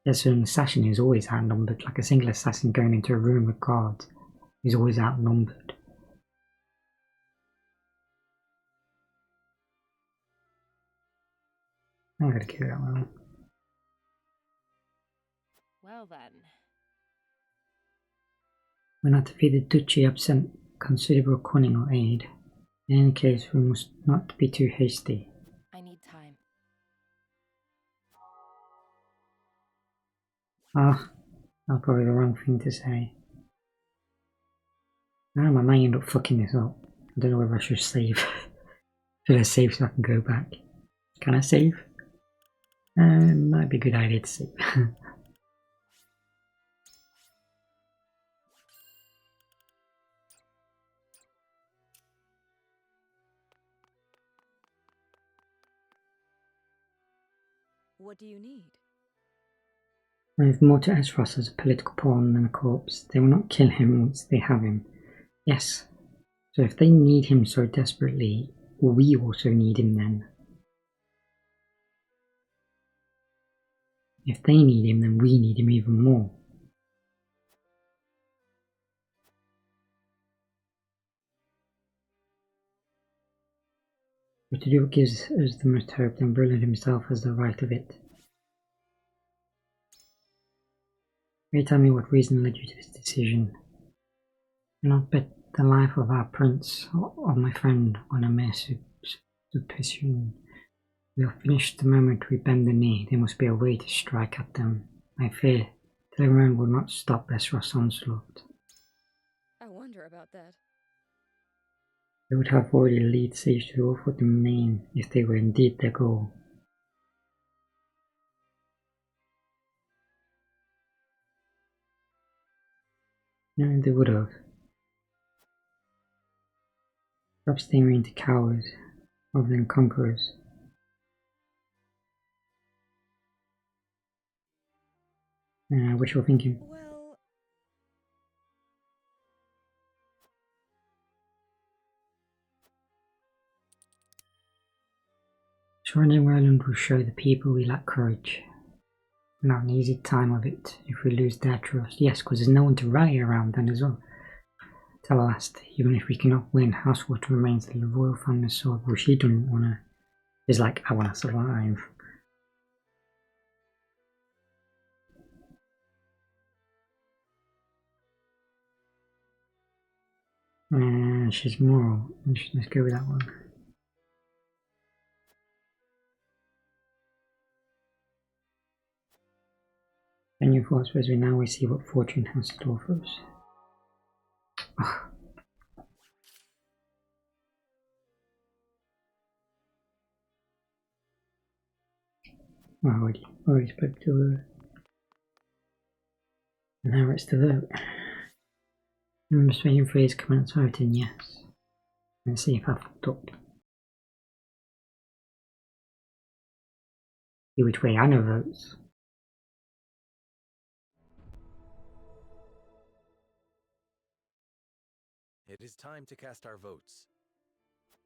Yes, an assassin is always outnumbered. Like a single assassin going into a room with guards is always outnumbered. I'm gonna give that one. Well then. When I defeat the duchy absent considerable cunning or aid. In any case, we must not be too hasty. I need time. Ah, that's probably the wrong thing to say. Now I might end up fucking this up. I don't know whether I should save. Should I save so I can go back? Can I save? Might be a good idea to save. What do you need? I have more to Esros as a political pawn than a corpse. They will not kill him once they have him. Yes. So if they need him so desperately, we also need him then. If they need him, then we need him even more. But to do what gives us the most hope, then Roland himself has the right of it. Will you tell me what reason led you to this decision? Do not bet the life of our prince or my friend on a mere supposition. We are finished the moment we bend the knee. There must be a way to strike at them. I fear that everyone will not stop Esros' onslaught. I wonder about that. They would have already laid siege to Wolfwood Domain if they were indeed their goal. No, they would have. Perhaps they were into cowards rather than conquerors. Wishful thinking. Well, Surrendering Ireland will show the people we lack courage. We'll have an easy time of it if we lose their trust. Yes, because there's no one to rally around then as well. Till last, even if we cannot win, Housewater remains the royal family sword. Well, she doesn't want to. It's like, I want to survive. She's moral. Let's go with that one. And you thoughts, as we now see what fortune has in store for us. I already spoke to her. Now it's to vote. I'm just waiting for his comments voting yes. Let's see if I fucked up. See which way Anna votes. It is time to cast our votes.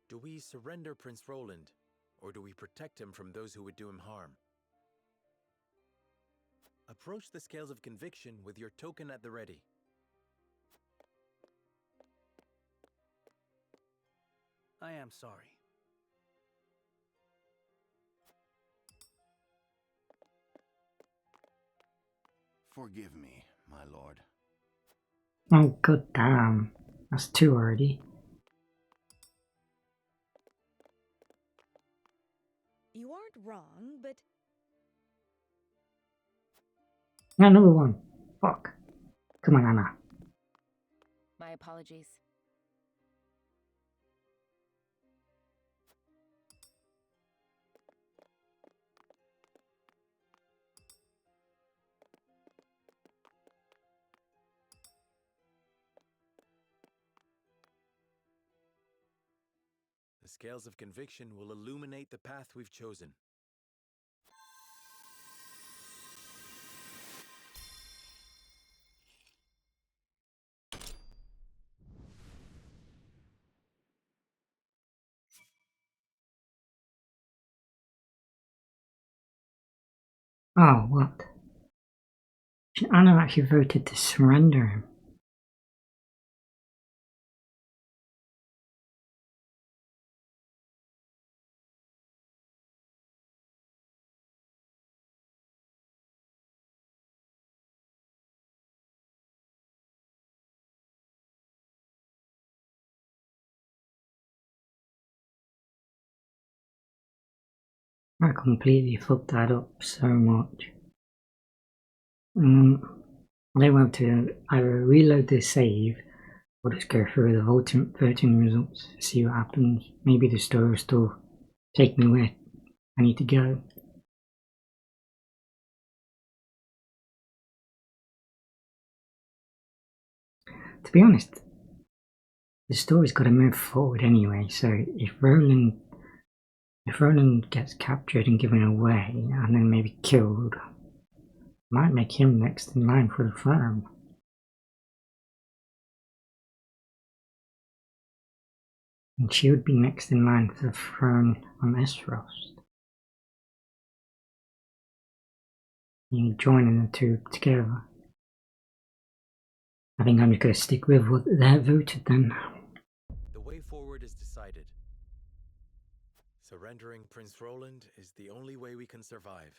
Do we surrender Prince Roland, or do we protect him from those who would do him harm? Approach the scales of conviction with your token at the ready. I am sorry. Forgive me, my lord. Oh god damn. That's two already. you aren't wrong, but Another one. Fuck. Come on, Anna. My apologies. The scales of conviction will illuminate the path we've chosen. Oh, what? Anna actually voted to surrender him. I completely fucked that up so much. I want to either reload this save or just go through the voting results, see what happens. Maybe the story will still take me where I need to go. To be honest, the story's got to move forward anyway, so if Roland gets captured and given away and then maybe killed, might make him next in line for the throne. And she would be next in line for the throne on Esfrost. You joining the two together. I think I'm just going to stick with what they voted then. The way forward is decided. Surrendering Prince Roland is the only way we can survive.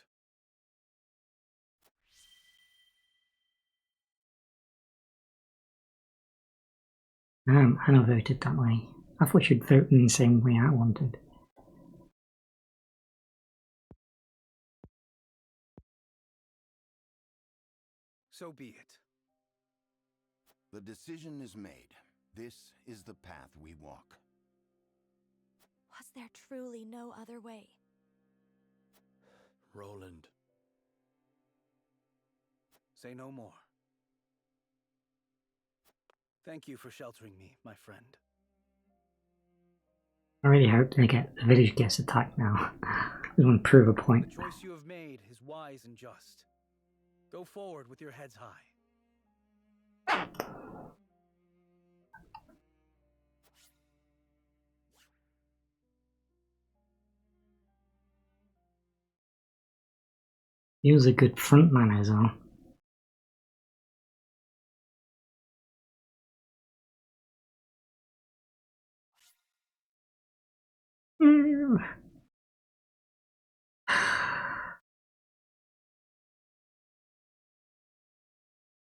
Anna voted that way. I thought she'd vote in the same way I wanted. So be it. The decision is made. This is the path we walk. Was there truly no other way? Roland. Say no more. Thank you for sheltering me, my friend. I really hope the village gets attacked now. We want to prove a point. The choice you have made is wise and just. Go forward with your heads high. He was a good frontman as well.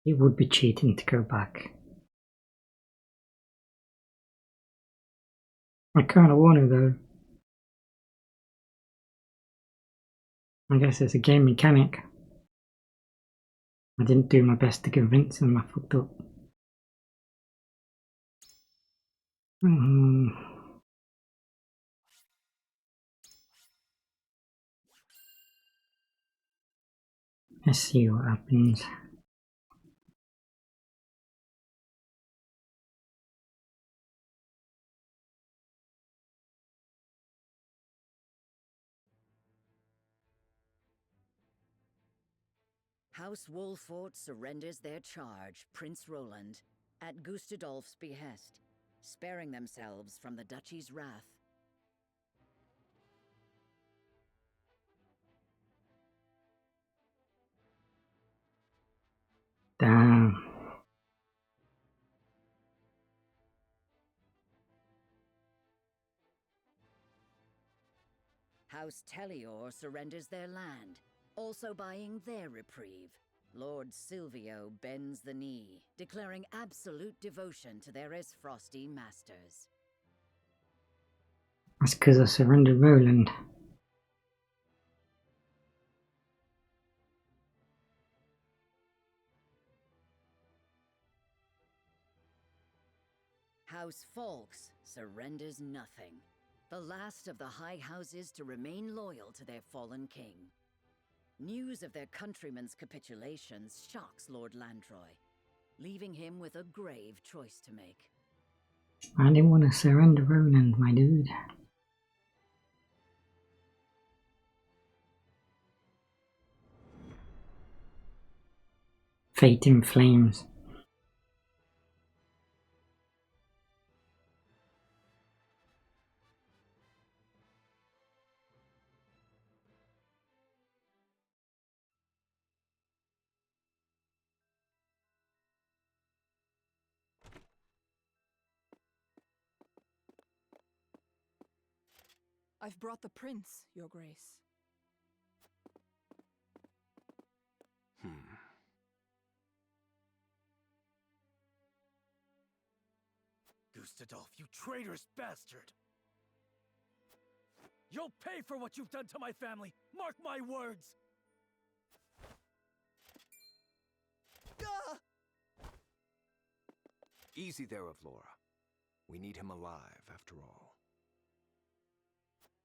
It would be cheating to go back. I kinda wanna though. I guess it's a game mechanic. I didn't do my best to convince him, I fucked up. Let's see what happens. House Wolfort surrenders their charge, Prince Roland, at Gustadolf's behest, sparing themselves from the Duchy's wrath. Damn. House Tellior surrenders their land, also buying their reprieve. Lord Silvio bends the knee, declaring absolute devotion to their Esfrosty masters. That's because I surrendered Roland. House Fawkes surrenders nothing. The last of the high houses to remain loyal to their fallen king. News of their countrymen's capitulations shocks Lord Landroy, leaving him with a grave choice to make. I didn't want to surrender Roland, my dude. Fate in flames. I've brought the prince, Your Grace. Gustadolf, you traitorous bastard! You'll pay for what you've done to my family! Mark my words! Easy there, Avlora. We need him alive, after all.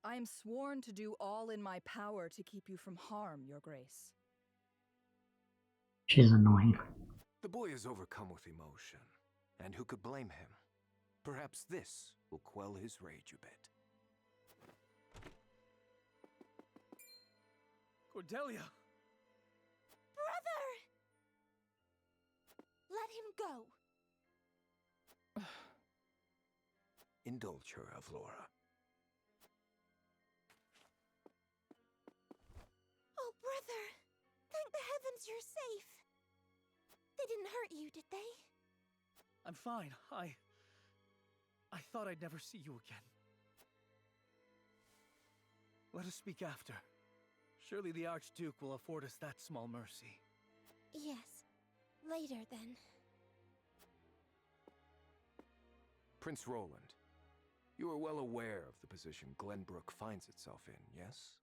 I am sworn to do all in my power to keep you from harm, Your Grace. She's annoying. The boy is overcome with emotion, and who could blame him? Perhaps this will quell his rage a bit. Cordelia! Brother! Let him go. Indulge her, Avlora. Oh, brother! Thank the heavens you're safe. They didn't hurt you, did they? I'm fine. I thought I'd never see you again. Let us speak after. Surely the Archduke will afford us that small mercy. Yes. Later, then. Prince Roland, you are well aware of the position Glenbrook finds itself in, yes?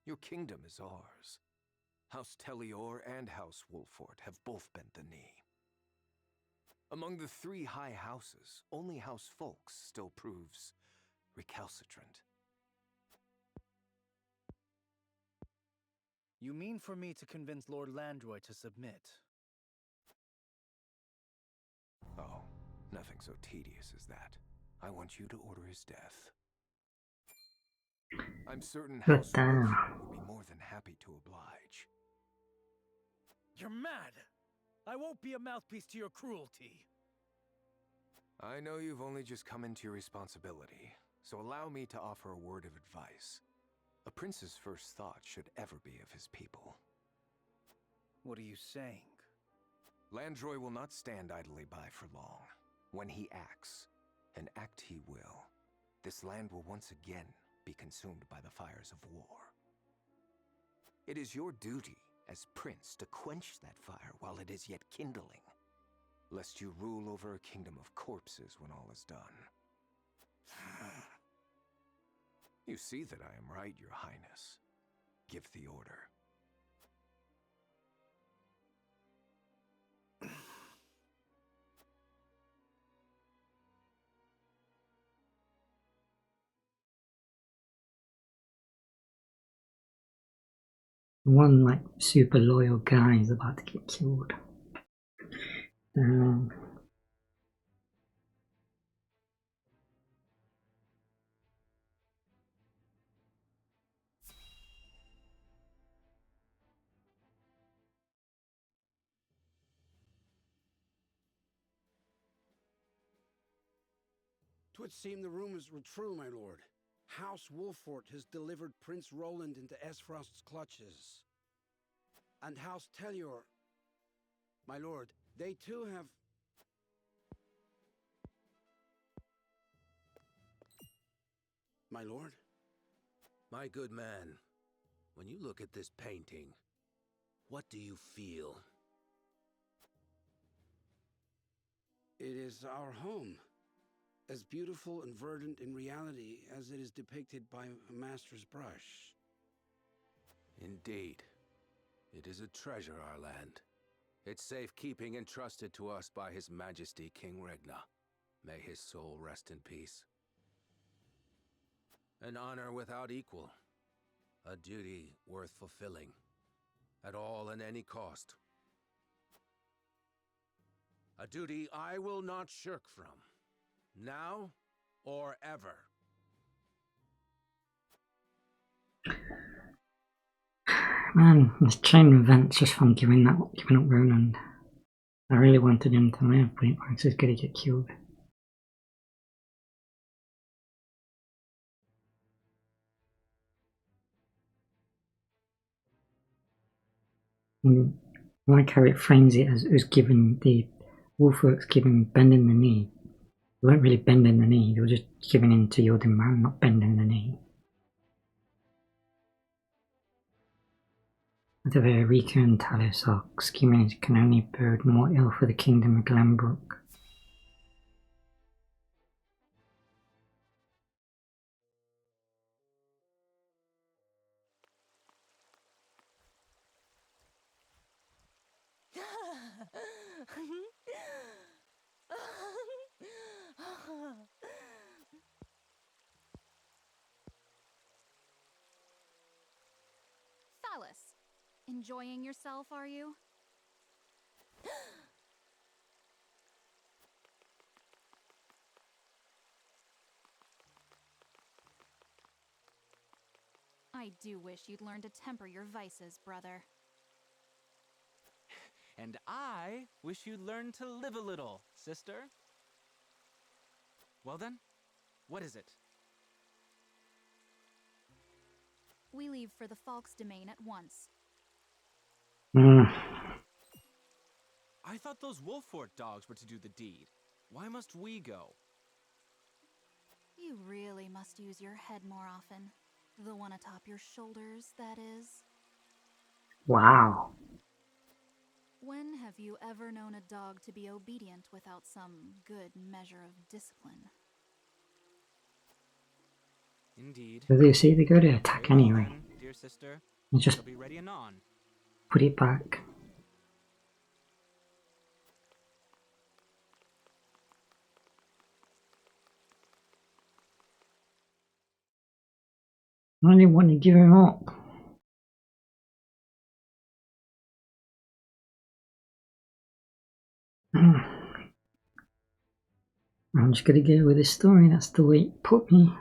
Your kingdom is ours. House Tellior and House Wolfort have both bent the knee. Among the three high houses, only House Fawkes still proves recalcitrant. You mean for me to convince Lord Landroy to submit? Nothing so tedious as that. I want you to order his death. I'm certain House Wolford would be more than happy to oblige. You're mad! I won't be a mouthpiece to your cruelty. I know you've only just come into your responsibility, so allow me to offer a word of advice. A prince's first thought should ever be of his people. What are you saying? Landroy will not stand idly by for long. When he acts, and act he will, this land will once again be consumed by the fires of war. It is your duty as prince to quench that fire while it is yet kindling, lest you rule over a kingdom of corpses when all is done. You see that I am right, Your Highness. Give the order. One like super loyal guy is about to get killed. Twould seem the rumors were true, my lord. House Wolford has delivered Prince Roland into Esfrost's clutches. And House Telior, my lord, they too have... My lord? My good man, when you look at this painting, what do you feel? It is our home. As beautiful and verdant in reality as it is depicted by a master's brush. Indeed. It is a treasure, our land. Its safekeeping entrusted to us by His Majesty King Regna. May his soul rest in peace. An honor without equal. A duty worth fulfilling. At all and any cost. A duty I will not shirk from. Now or ever. Man, this chain of events just from giving up Roland. I really wanted him to live, but he's just gonna get killed. I like how it frames it as giving the Wolfwork's giving bending the knee. You weren't really bending the knee, you were just giving in to your demand, not bending the knee. The Rika and Talos are scheming it can only bode more ill for the kingdom of Glenbrook. Phallus, enjoying yourself, are you? I do wish you'd learn to temper your vices, brother. And I wish you'd learn to live a little, sister. Well then, what is it? We leave for the Falk's domain at once. I thought those Wolfort dogs were to do the deed. Why must we go? You really must use your head more often. The one atop your shoulders, that is. Wow. When have you ever known a dog to be obedient without some good measure of discipline? Indeed. As you see, they go to attack anyway. Then, dear sister, You just be ready anon. put it back. I didn't want to give him up. I'm just gonna go with the story, that's the way it put me.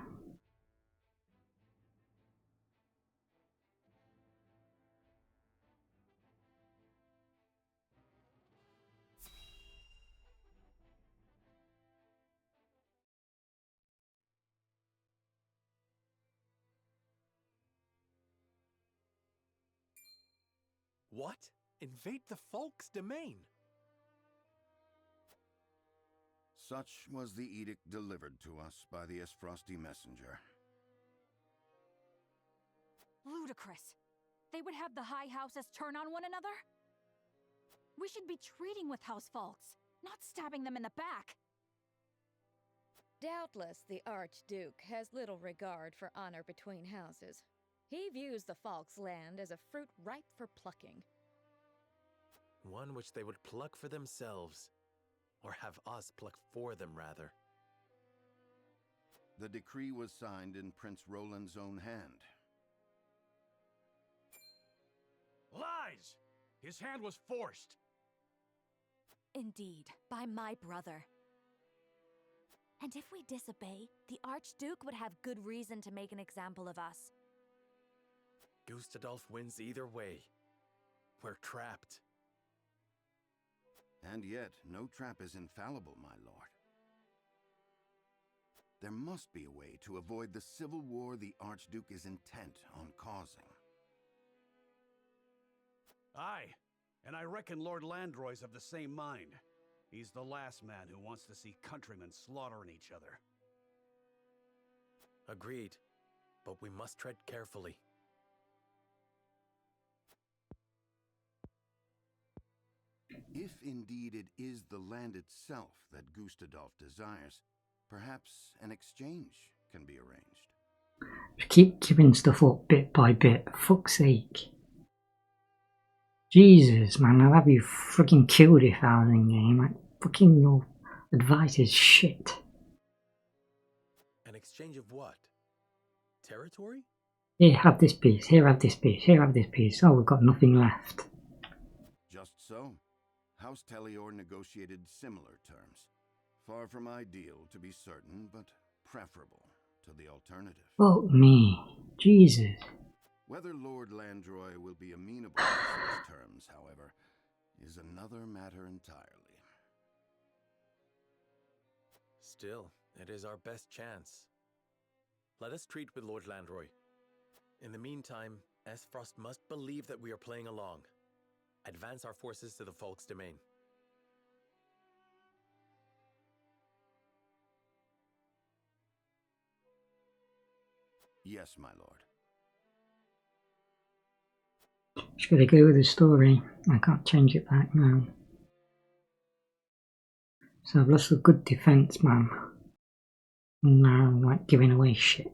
What? Invade the Folk's domain? Such was the edict delivered to us by the Esfrosti messenger. Ludicrous. They would have the high houses turn on one another? We should be treating with house folks, not stabbing them in the back. Doubtless the Archduke has little regard for honor between houses. He views the Falk's land as a fruit ripe for plucking. One which they would pluck for themselves. Or have us pluck for them, rather. The decree was signed in Prince Roland's own hand. Lies! His hand was forced! Indeed, by my brother. And if we disobey, the Archduke would have good reason to make an example of us. Gustadolf wins either way. We're trapped. And yet, no trap is infallible, my lord. There must be a way to avoid the civil war the Archduke is intent on causing. Aye, and I reckon Lord Landroy's of the same mind. He's the last man who wants to see countrymen slaughtering each other. Agreed, but we must tread carefully. If indeed it is the land itself that Gustadolf desires, perhaps an exchange can be arranged. Keep giving stuff up bit by bit, for fuck's sake. Jesus, man, I'll have you freaking killed if I was in game. Like, fucking your advice is shit. An exchange of what? Territory? Here, have this piece. Here, have this piece. Here, have this piece. Oh, we've got nothing left. Just so. House Tellior negotiated similar terms. Far from ideal, to be certain, but preferable to the alternative. Fuck me. Jesus. Whether Lord Landroy will be amenable to such terms, however, is another matter entirely. Still, it is our best chance. Let us treat with Lord Landroy. In the meantime, Esfrost must believe that we are playing along. Advance our forces to the Folk's domain. Yes, my lord. Just gotta go with the story. I can't change it back now. So I've lost a good defense, man. And now I'm like giving away shit.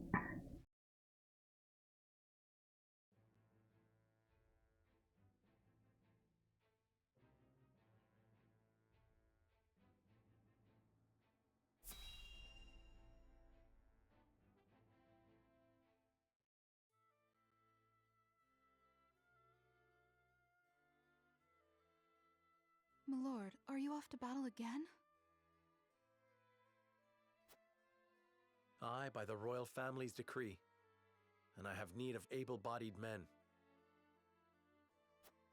My lord, are you off to battle again? Aye, by the royal family's decree. And I have need of able-bodied men.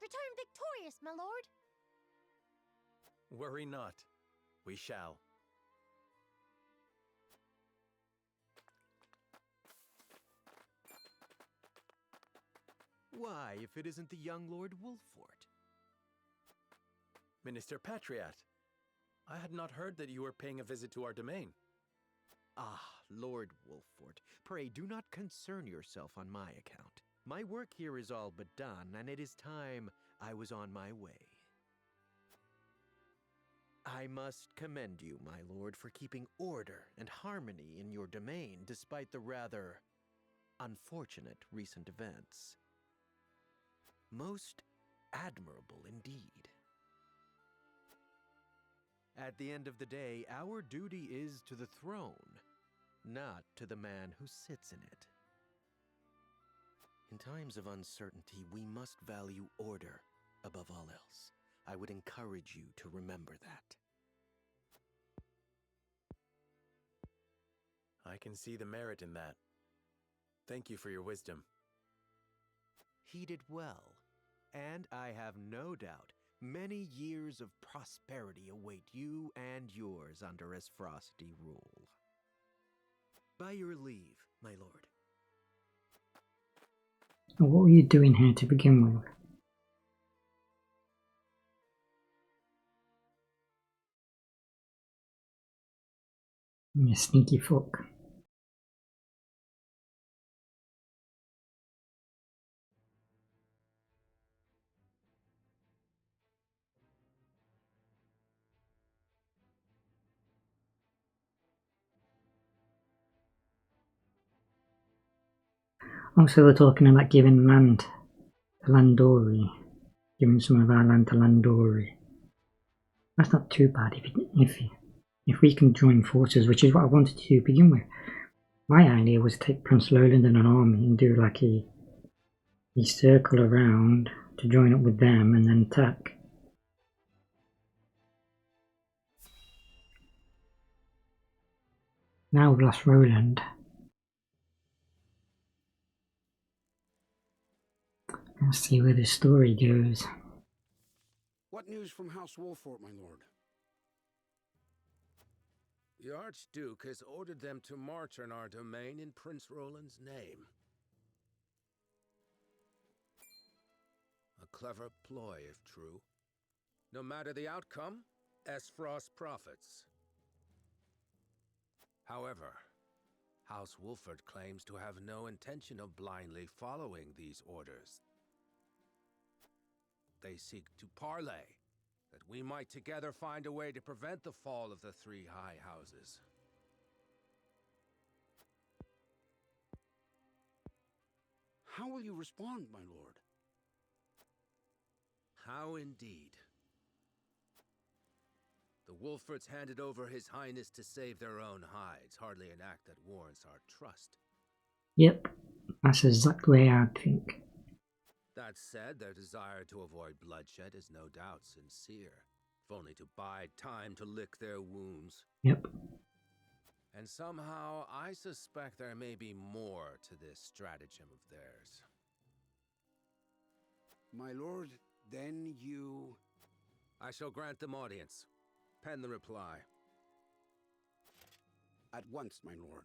Return victorious, my lord! Worry not. We shall. Why, if it isn't the young Lord Wolffort? Minister Patriot, I had not heard that you were paying a visit to our domain. Ah, Lord Wolffort, pray do not concern yourself on my account. My work here is all but done, and it is time I was on my way. I must commend you, my lord, for keeping order and harmony in your domain despite the rather unfortunate recent events. Most admirable indeed. At the end of the day, our duty is to the throne, not to the man who sits in it. In times of uncertainty, we must value order above all else. I would encourage you to remember that. I can see the merit in that. Thank you for your wisdom. He did well, and I have no doubt many years of prosperity await you and yours under Esfrosti rule. By your leave, my lord. What were you doing here to begin with? You sneaky fuck. Also, we're talking about giving land to Landori, giving some of our land to Landori. That's not too bad if we can join forces, which is what I wanted to do to begin with. My idea was to take Prince Lowland and an army and do like a circle around to join up with them and then attack. Now we've lost Roland. Let's see where this story goes. What news from House Wolfort, my lord? The Archduke has ordered them to march on our domain in Prince Roland's name. A clever ploy, if true. No matter the outcome, Esfrost profits. However, House Wolfort claims to have no intention of blindly following these orders. They seek to parley, that we might together find a way to prevent the fall of the three high houses. How will you respond, my lord? How indeed. The Wolforts handed over His Highness to save their own hides, hardly an act that warrants our trust. Yep, that's exactly how I think. That said, their desire to avoid bloodshed is no doubt sincere, if only to bide time to lick their wounds. Yep. And somehow, I suspect there may be more to this stratagem of theirs. My lord, then you... I shall grant them audience. Pen the reply. At once, my lord.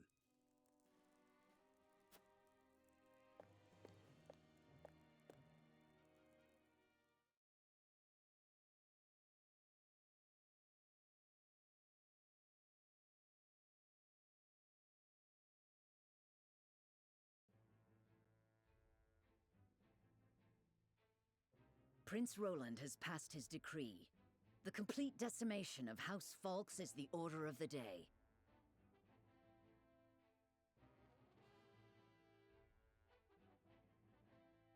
Prince Roland has passed his decree. The complete decimation of House Falks is the order of the day.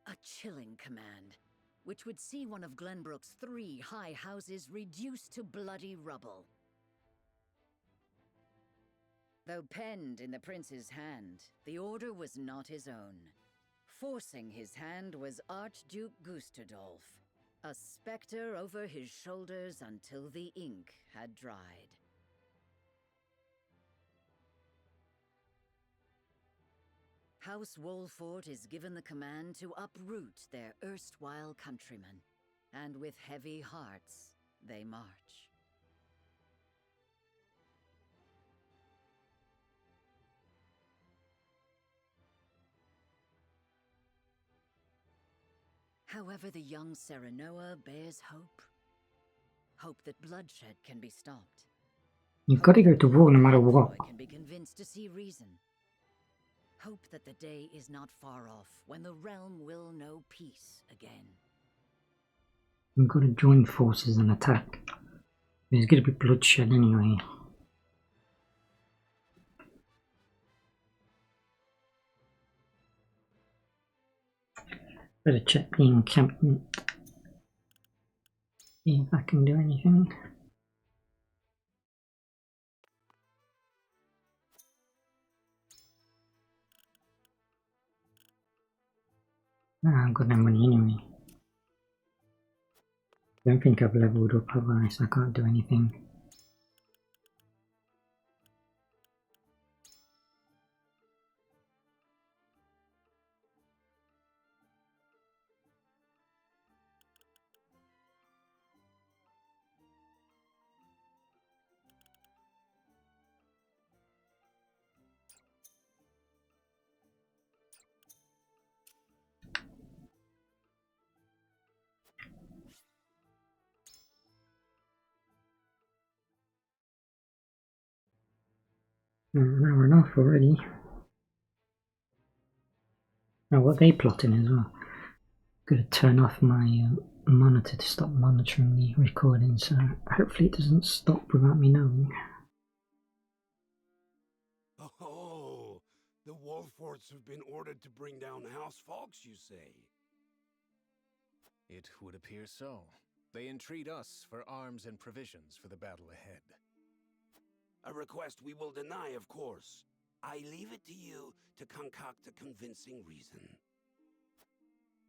A chilling command, which would see one of Glenbrook's 3 high houses reduced to bloody rubble. Though penned in the prince's hand, the order was not his own. Forcing his hand was Archduke Gustadolf, a specter over his shoulders until the ink had dried. House Wolfort is given the command to uproot their erstwhile countrymen, and with heavy hearts, they march. However, the young Serenoa bears hope. Hope that bloodshed can be stopped. You've got to go to war no matter what. Can be convinced to see reason. Hope that the day is not far off when the realm will know peace again. You've got to join forces and attack. There's going to be bloodshed anyway. Better check the encampment. See if I can do anything. I haven't got no money anyway. Don't think I've leveled up, have I? So I can't do anything. An hour and a half already. Now, what they plotting as well. Gonna turn off my monitor to stop monitoring the recording, so hopefully it doesn't stop without me knowing. Oh, the Wolforts have been ordered to bring down House Fawkes, you say? It would appear so. They entreat us for arms and provisions for the battle ahead. A request we will deny, of course. I leave it to you to concoct a convincing reason.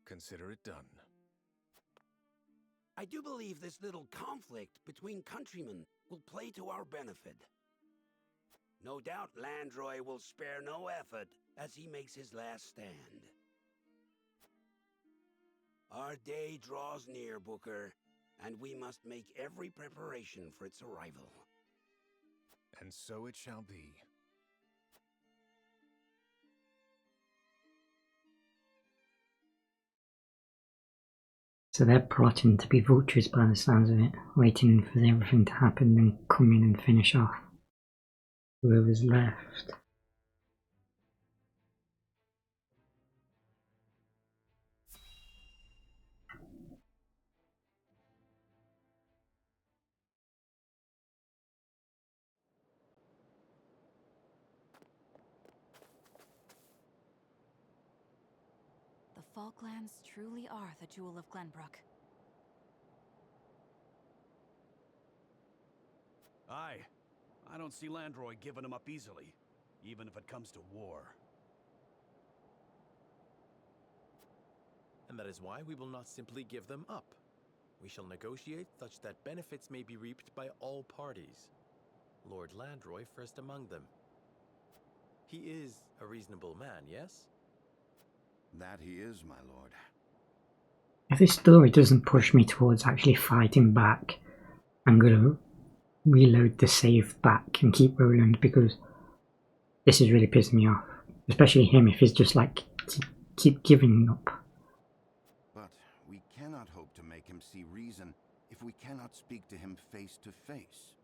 Consider it done. I do believe this little conflict between countrymen will play to our benefit. No doubt Landroy will spare no effort as he makes his last stand. Our day draws near, Booker, and we must make every preparation for its arrival. And so it shall be. So they're plotting to be vultures by the sounds of it, waiting for everything to happen, then come in and finish off whoever's left. The Falklands truly are the jewel of Glenbrook. Aye. I don't see Landroy giving him up easily, even if it comes to war. And that is why we will not simply give them up. We shall negotiate such that benefits may be reaped by all parties. Lord Landroy first among them. He is a reasonable man, yes? That he is, my lord. If this story doesn't push me towards actually fighting back, I'm gonna reload the save back and keep rolling, because this is really pissing me off. Especially him, if he's just like, keep giving up. But we cannot hope to make him see reason if we cannot speak to him face to face.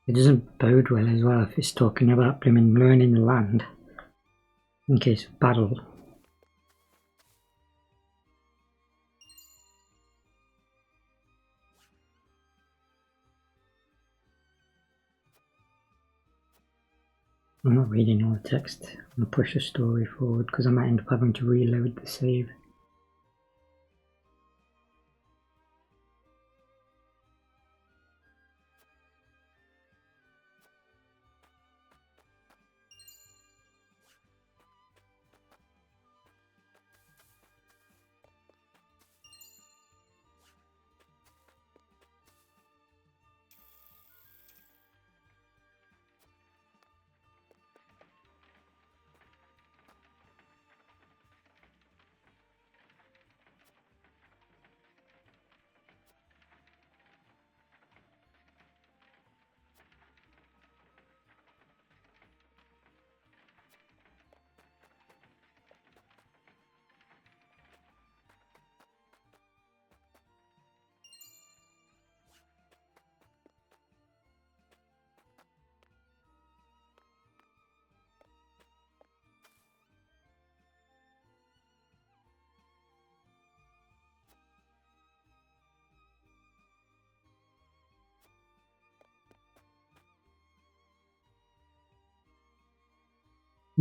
It doesn't bode well as well if it's talking about blooming learning the land in case of battle. I'm not reading all the text. I'm going to push the story forward because I might end up having to reload the save.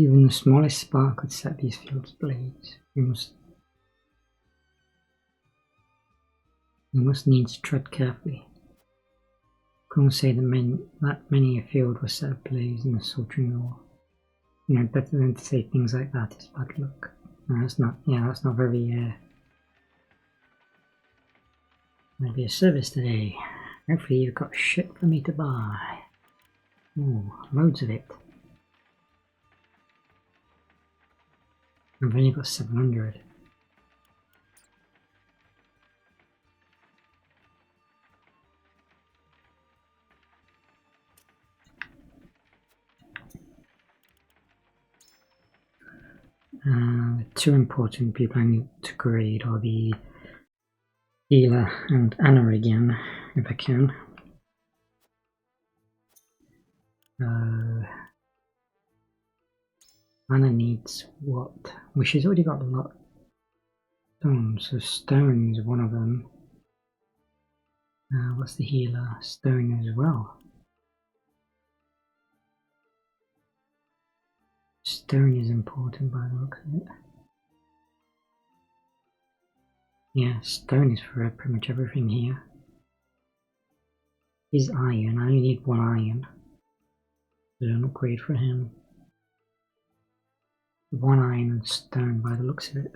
Even the smallest spark could set these fields ablaze. We must needs tread carefully. Couldn't say that many a field was set ablaze in a sultry war. You know, better than to say things like that is bad luck. No, that's not. Yeah, that's not very. Maybe a service today. Hopefully you've got shit for me to buy. Ooh, loads of it. I've only got 700. The two important people I need to grade are the Ela and Anna again, if I can. Anna needs what? Well, she's already got a lot. Stone, so stone is one of them. What's the healer? Stone as well. Stone is important by the looks of it. Yeah, stone is for pretty much everything here. Is iron. I only need one iron. There's an upgrade for him. One iron and stone by the looks of it.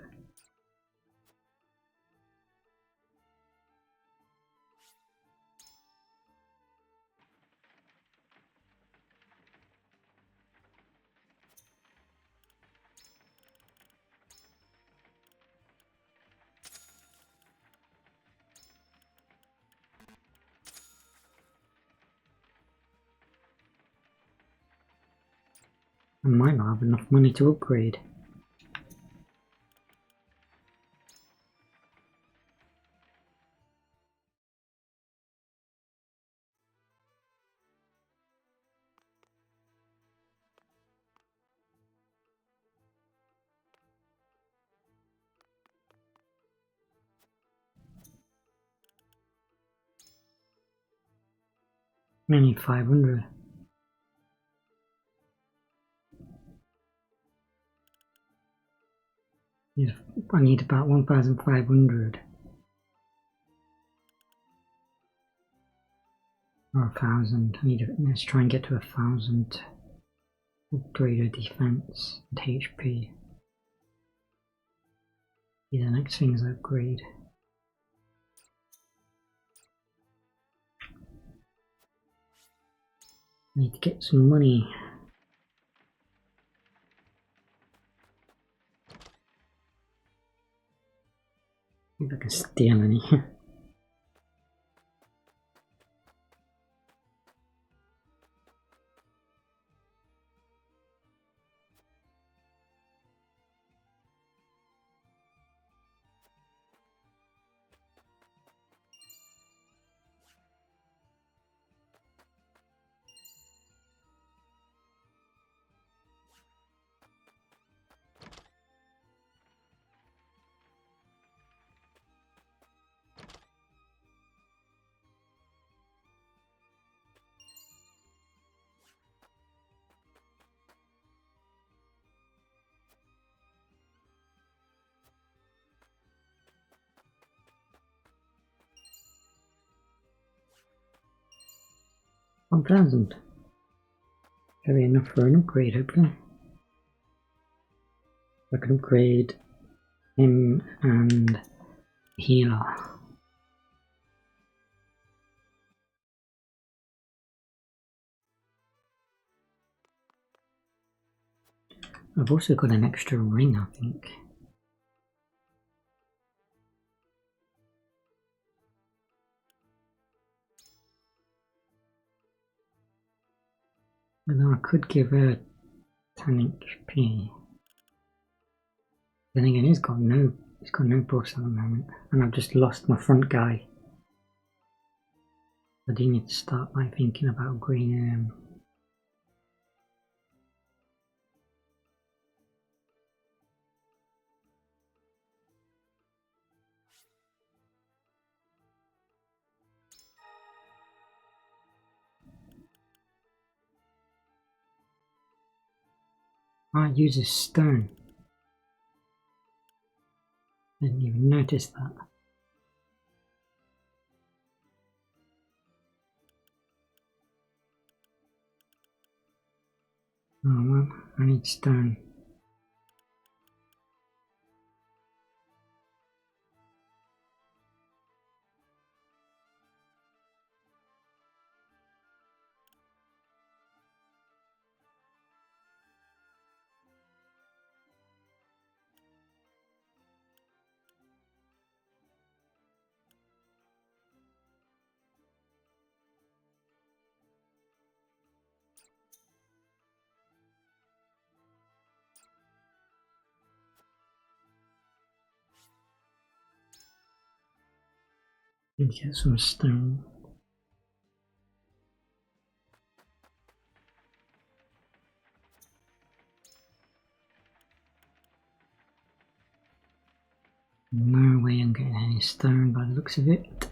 I might not have enough money to upgrade. I need 500. I need about 1,500. Or 1,000. Let's try and get to 1,000. Upgrade our defense and HP. Yeah, the next thing is upgrade. Need to get some money. See if I can steal any. $1,000. That'll be enough for an upgrade, hopefully. I can upgrade him and healer. I've also got an extra ring, I think. Although I could give her 10 HP. Then again, he's got no buffs at the moment, and I've just lost my front guy. I do need to start by thinking about upgrading him. I use a stone. Didn't even notice that. Oh well, I need stone. Get some stone. No way I'm getting any stone by the looks of it.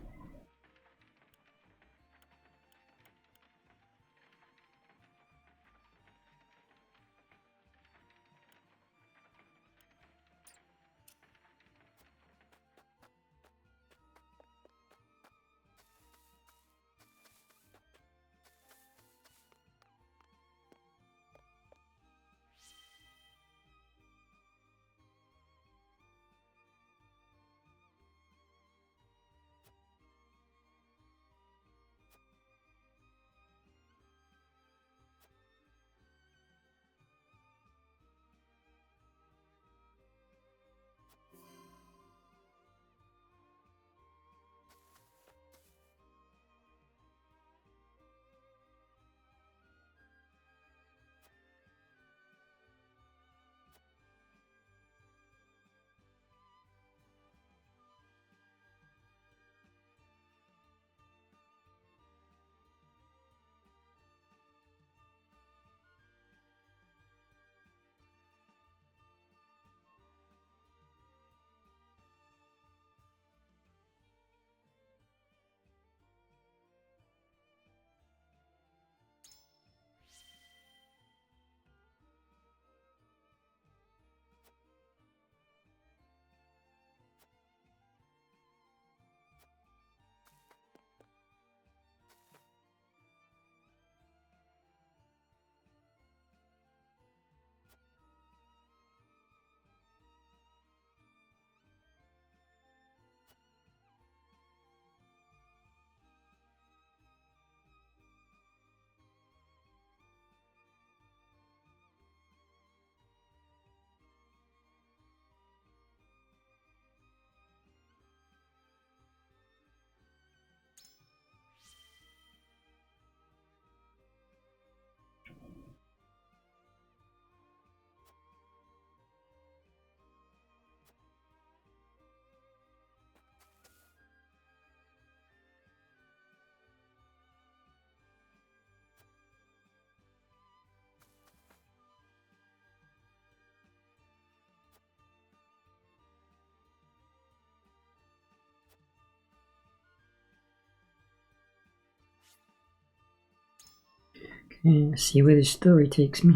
Okay, let's see where the story takes me.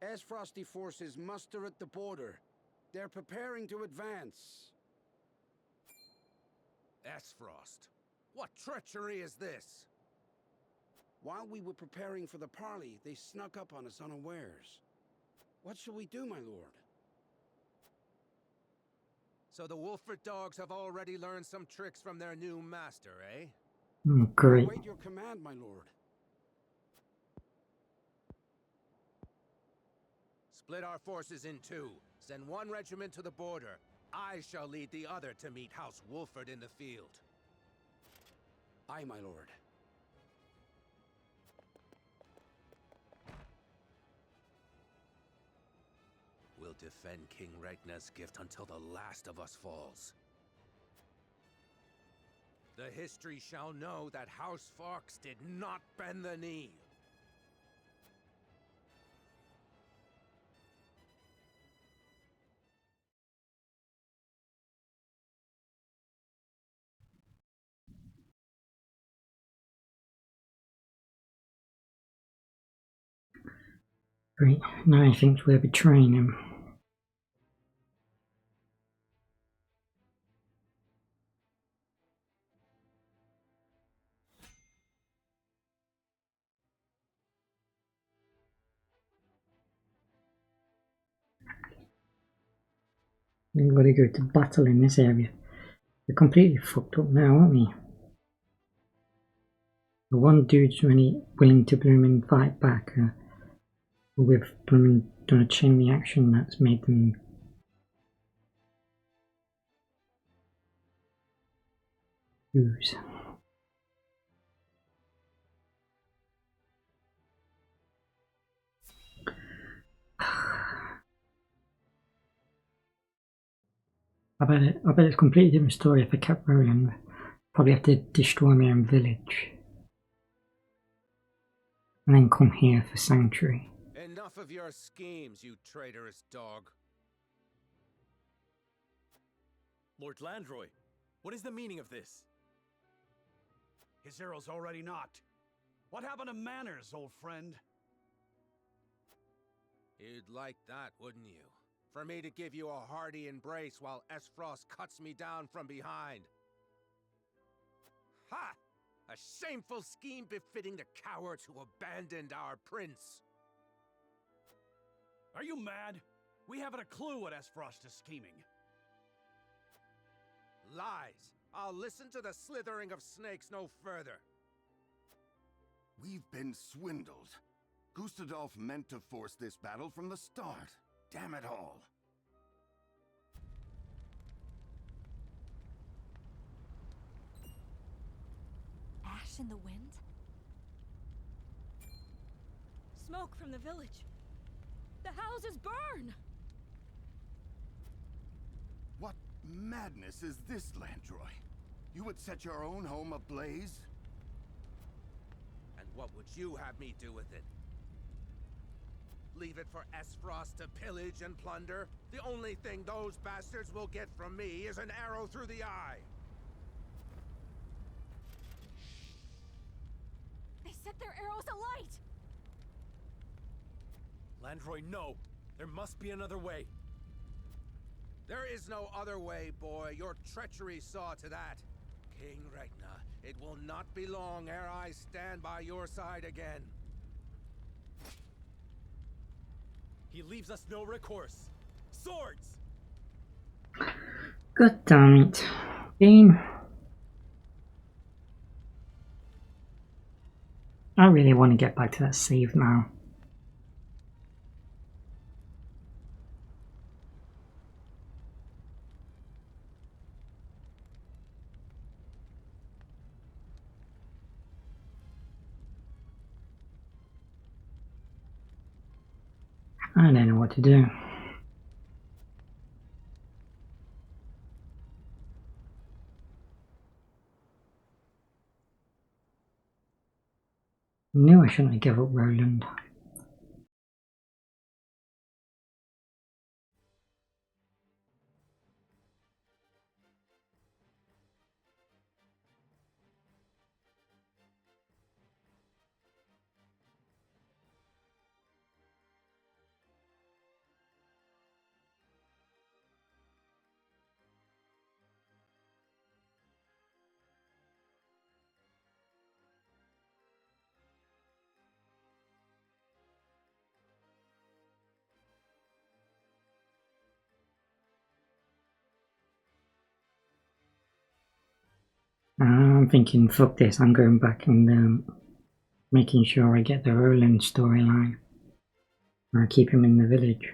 As Frosty forces muster at the border, they're preparing to advance. Frost, what treachery is this? While we were preparing for the parley, they snuck up on us unawares. What shall we do, my lord? So the Wolford dogs have already learned some tricks from their new master, eh? Oh, great. Await your command, my lord. Split our forces in two. Send one regiment to the border. I shall lead the other to meet House Wolford in the field. Aye, my lord. We'll defend King Regna's gift until the last of us falls. The history shall know that House Fox did not bend the knee. Great, now I think we're betraying him. We've got to go to battle in this area. We're completely fucked up now, aren't we? The one dude's really willing to blooming fight back. We've blooming done a chain reaction that's made them Use. I bet it's a completely different story if I kept rolling. Probably have to destroy my own village. And then come here for sanctuary. Enough of your schemes, you traitorous dog. Lord Landroy, what is the meaning of this? His arrow's already knocked. What happened to manners, old friend? You'd like that, wouldn't you? For me to give you a hearty embrace while Esfrost cuts me down from behind. Ha! A shameful scheme befitting the cowards who abandoned our prince. Are you mad? We haven't a clue what Esfrost is scheming. Lies! I'll listen to the slithering of snakes no further. We've been swindled. Gustadolf meant to force this battle from the start. Damn it all. Ash in the wind? Smoke from the village. The houses burn! What madness is this, Landroy? You would set your own home ablaze? And what would you have me do with it? Leave it for Esfrost to pillage and plunder? The only thing those bastards will get from me is an arrow through the eye. They set their arrows alight! Landroy, no! There must be another way. There is no other way, boy. Your treachery saw to that. King Regna, it will not be long ere I stand by your side again. He leaves us no recourse. Swords! God damn it. Game. I really want to get back to that save now. I don't know what to do. I knew I shouldn't have given up Roland. I'm thinking, fuck this, I'm going back and making sure I get the Roland storyline. I keep him in the village.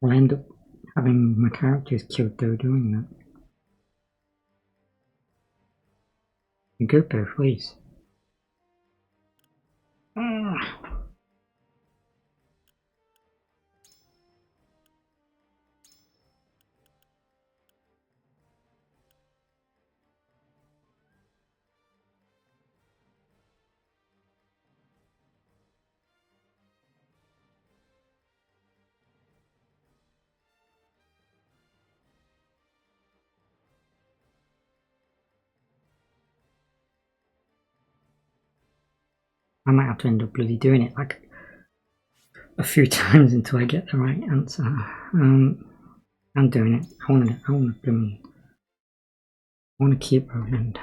I'll end up having my characters killed though doing that. You go both ways. I might have to end up bloody doing it like a few times until I get the right answer. I'm doing it. I want to keep Roland.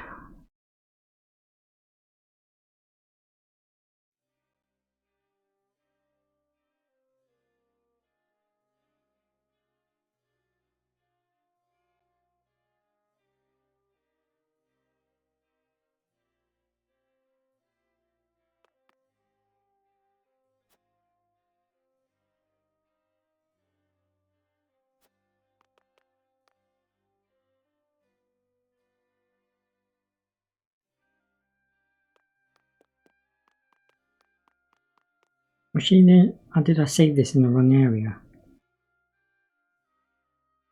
Was she there? Or did I save this in the wrong area?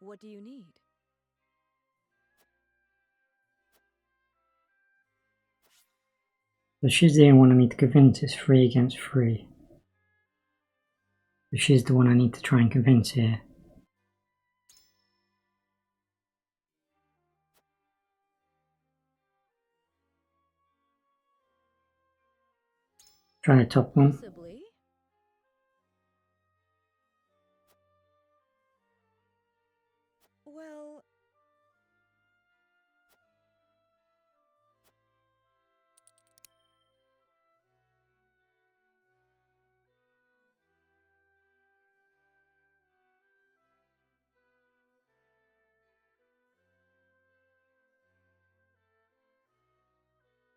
What do you need? So she's the only one I need to convince. It's 3 against 3. So she's the one I need to try and convince here. Try the top one. Possibly. Well,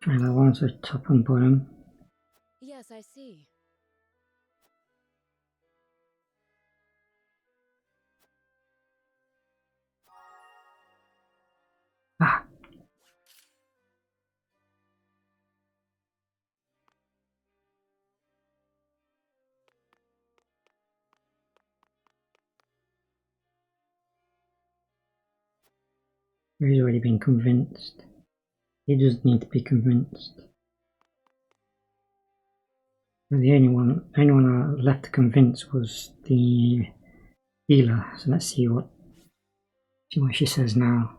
Try that one, so top and bottom. yes, I see. Ah! He's already been convinced. He doesn't need to be convinced. And the only one I left to convince was the healer. So let's see what she says now.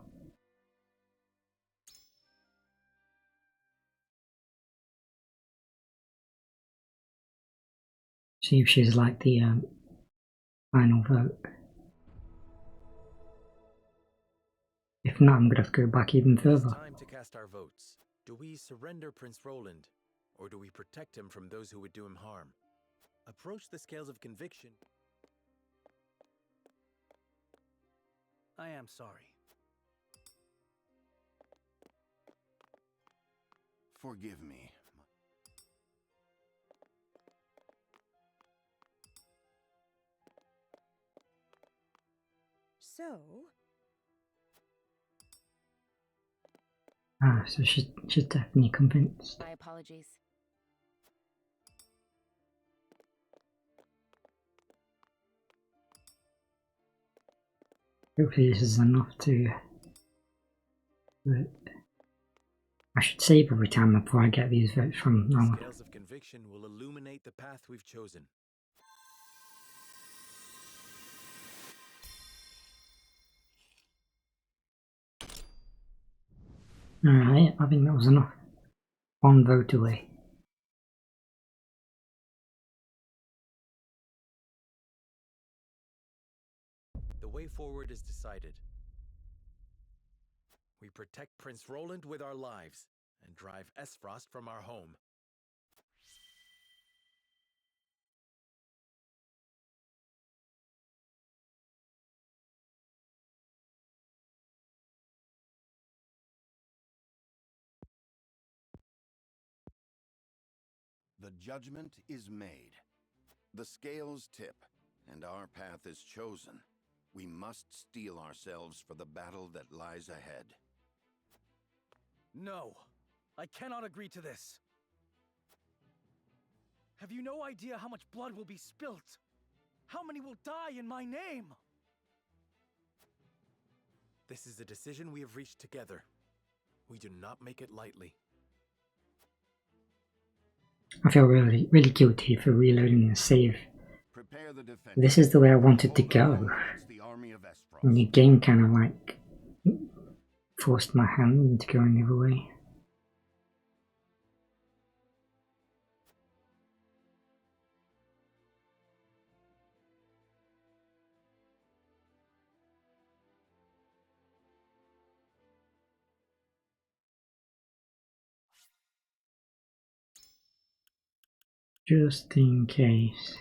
See if she's like the final vote. If not, I'm gonna have to go back even further. It's time to cast our votes. Do we surrender Prince Roland, or do we protect him from those who would do him harm? Approach the scales of conviction. I am sorry. Forgive me. So, Ah, so she's definitely convinced. My apologies. Hopefully this is enough to... I should save every time before I get these votes from now on. Scales of conviction will illuminate the path we've chosen. Alright, I think that was enough. 1 vote away. The way forward is decided. We protect Prince Roland with our lives and drive Esfrost from our home. The judgment is made. The scales tip, and our path is chosen. We must steel ourselves for the battle that lies ahead. No, I cannot agree to this. Have you no idea how much blood will be spilt? How many will die in my name? This is a decision we have reached together. We do not make it lightly. I feel really guilty for reloading the save. This is the way I wanted to go. And the game kind of like forced my hand into going the other way. Just in case.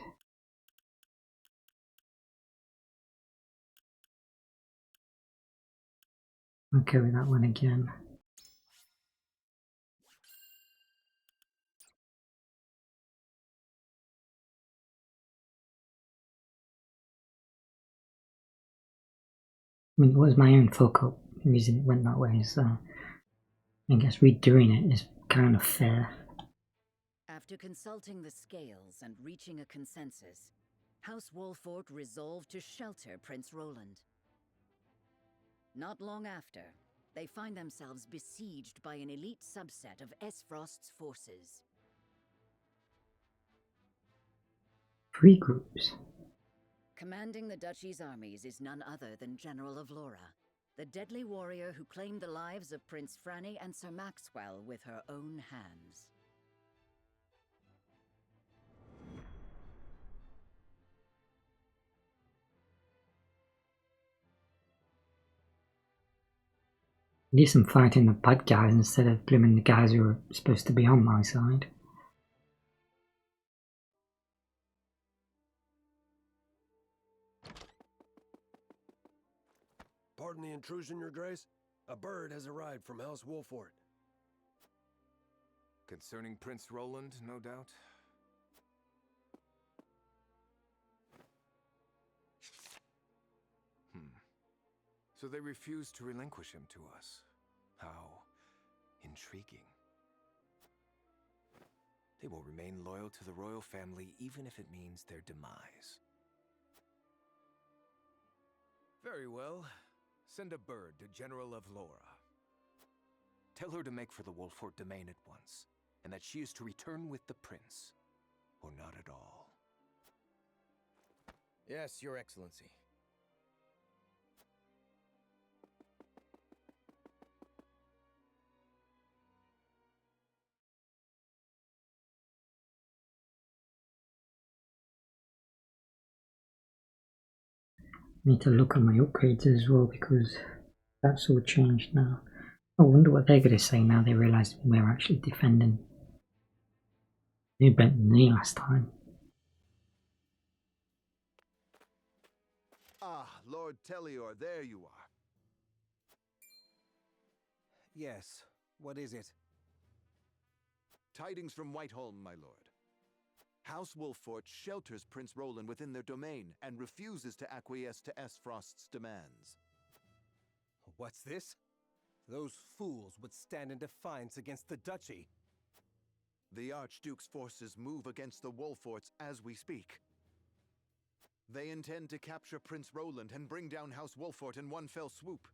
I'll carry that one again. I mean, it was my own fuck up, the reason it went that way, so I guess redoing it is kind of fair. After consulting the scales and reaching a consensus, House Wolfort resolved to shelter Prince Roland. Not long after, they find themselves besieged by an elite subset of Esfrost's forces. 3 groups. Commanding the Duchy's armies is none other than General of Laura, the deadly warrior who claimed the lives of Prince Franny and Sir Maxwell with her own hands. At least I'm fighting the bad guys instead of blaming the guys who are supposed to be on my side. Pardon the intrusion, Your Grace. A bird has arrived from House Wolfort. Concerning Prince Roland, no doubt? So they refuse to relinquish him to us. How intriguing. They will remain loyal to the royal family even if it means their demise. Very well. Send a bird to General of Laura. Tell her to make for the Wolfort domain at once, and that she is to return with the prince, or not at all. Yes, Your Excellency. Need to look at my upgrades as well because that's all changed now. I wonder what they're going to say now they realise we're actually defending. They bent the knee last time. Ah, Lord Tellior, there you are. Yes, what is it? Tidings from Whiteholm, my lord. House Wolfort shelters Prince Roland within their domain and refuses to acquiesce to Esfrost's demands. What's this? Those fools would stand in defiance against the Duchy. The Archduke's forces move against the Wolforts as we speak. They intend to capture Prince Roland and bring down House Wolfort in one fell swoop.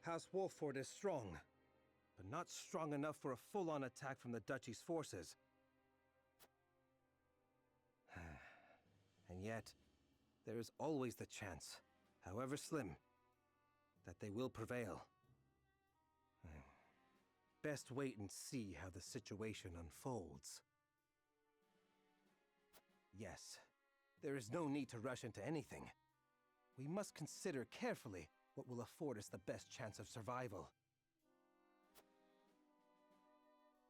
House Wolfort is strong, but not strong enough for a full-on attack from the Duchy's forces. And yet, there is always the chance, however slim, that they will prevail. Best wait and see how the situation unfolds. Yes, there is no need to rush into anything. We must consider carefully what will afford us the best chance of survival.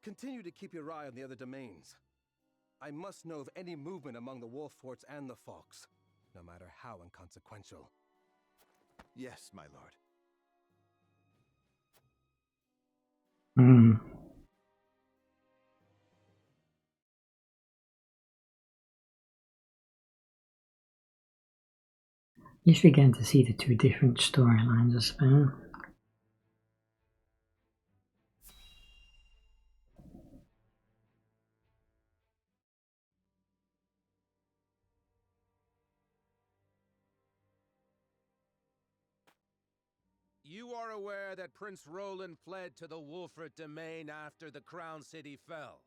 Continue to keep your eye on the other domains. I must know of any movement among the Wolforts and the Fox, no matter how inconsequential. Yes, my lord. At least we're getting to see the 2 different storylines, I suppose. You are aware that Prince Roland fled to the Wolfort domain after the Crown City fell.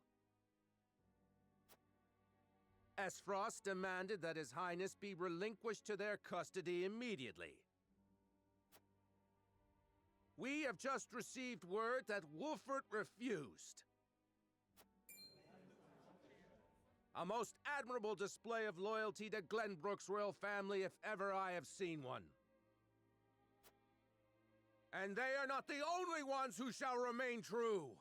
Esfrost demanded that His Highness be relinquished to their custody immediately. We have just received word that Wolfort refused. A most admirable display of loyalty to Glenbrook's royal family if ever I have seen one. And they are not the only ones who shall remain true.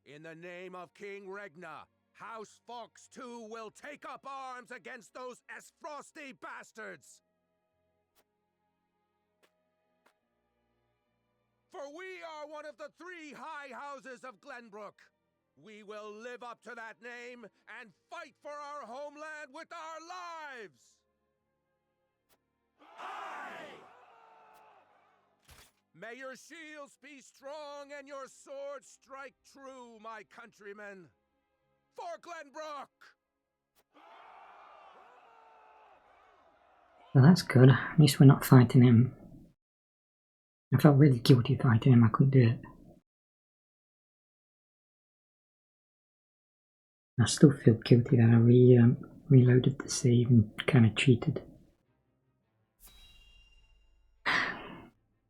In the name of King Regna, House Fox too will take up arms against those Esfrosty bastards! For we are one of the 3 high houses of Glenbrook. We will live up to that name and fight for our homeland with our lives! Aye! May your shields be strong and your swords strike true, my countrymen. For Glenbrook! Well, that's good. At least we're not fighting him. I felt really guilty fighting him. I couldn't do it. I still feel guilty that I reloaded the save and kind of cheated.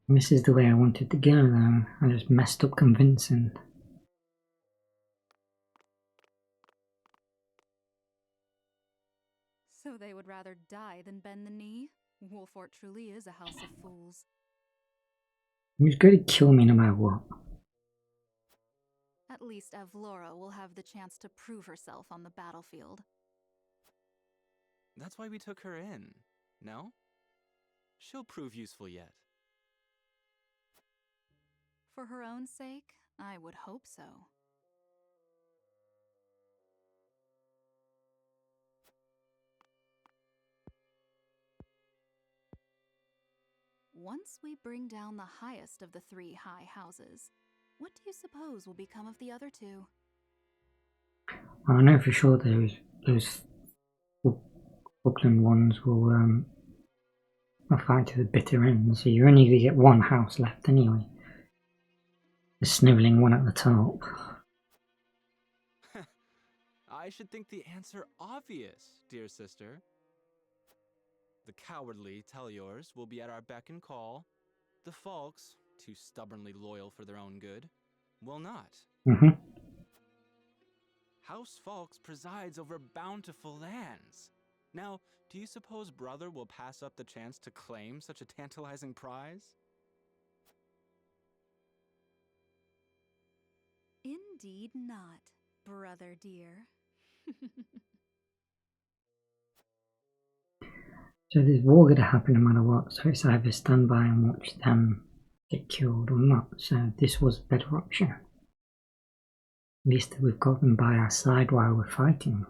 This is the way I wanted to go though. I just messed up convincing. So they would rather die than bend the knee? Wolfort truly is a house of fools. He was going to kill me no matter what. At least Avlora will have the chance to prove herself on the battlefield. That's why we took her in, no? She'll prove useful yet. For her own sake, I would hope so. Once we bring down the highest of the 3 high houses, what do you suppose will become of the other 2? I know for sure those Brooklyn ones will fight to the bitter end, so you're only going to get one house left anyway. The snivelling one at the top. I should think the answer obvious, dear sister. The cowardly Teliors will be at our beck and call. The Falks, too stubbornly loyal for their own good, will not. House Falks presides over bountiful lands. Now, do you suppose brother will pass up the chance to claim such a tantalizing prize? Indeed not, brother dear. So there's war going to happen no matter what, so it's either stand by and watch them get killed or not, so this was a better option. At least we've got them by our side while we're fighting.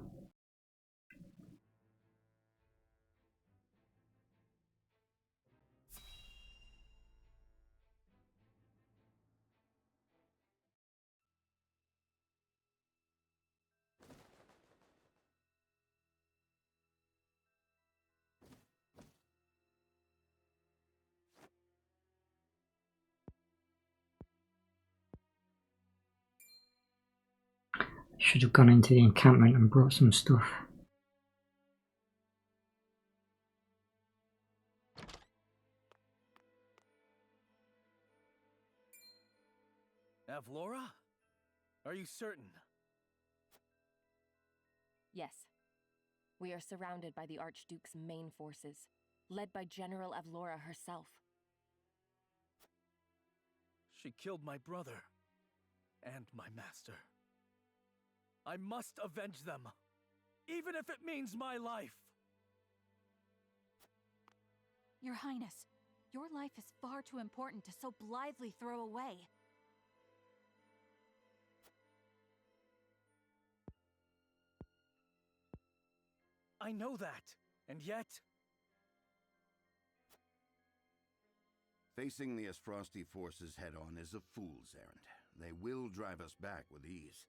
Should have gone into the encampment and brought some stuff. Avlora? Are you certain? Yes. We are surrounded by the Archduke's main forces, led by General Avlora herself. She killed my brother and my master. I must avenge them, even if it means my life. Your Highness, your life is far too important to so blithely throw away. I know that, and yet... Facing the Esfrosti forces head-on is a fool's errand. They will drive us back with ease.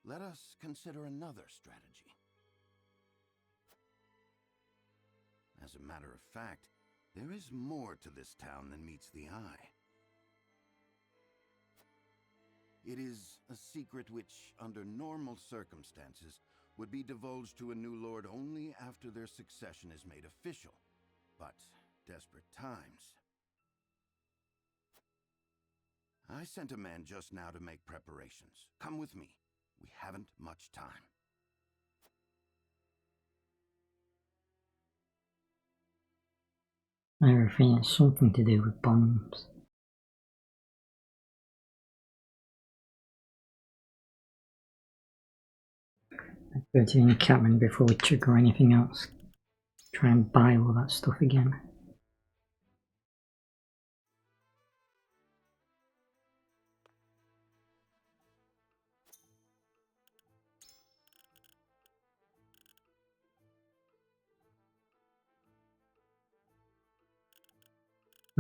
Let us consider another strategy. As a matter of fact, there is more to this town than meets the eye. It is a secret which, under normal circumstances, would be divulged to a new lord only after their succession is made official. But desperate times. I sent a man just now to make preparations. Come with me. We haven't much time. Everything has something to do with bombs. Let's go to the encampment before we trigger anything else. Try and buy all that stuff again.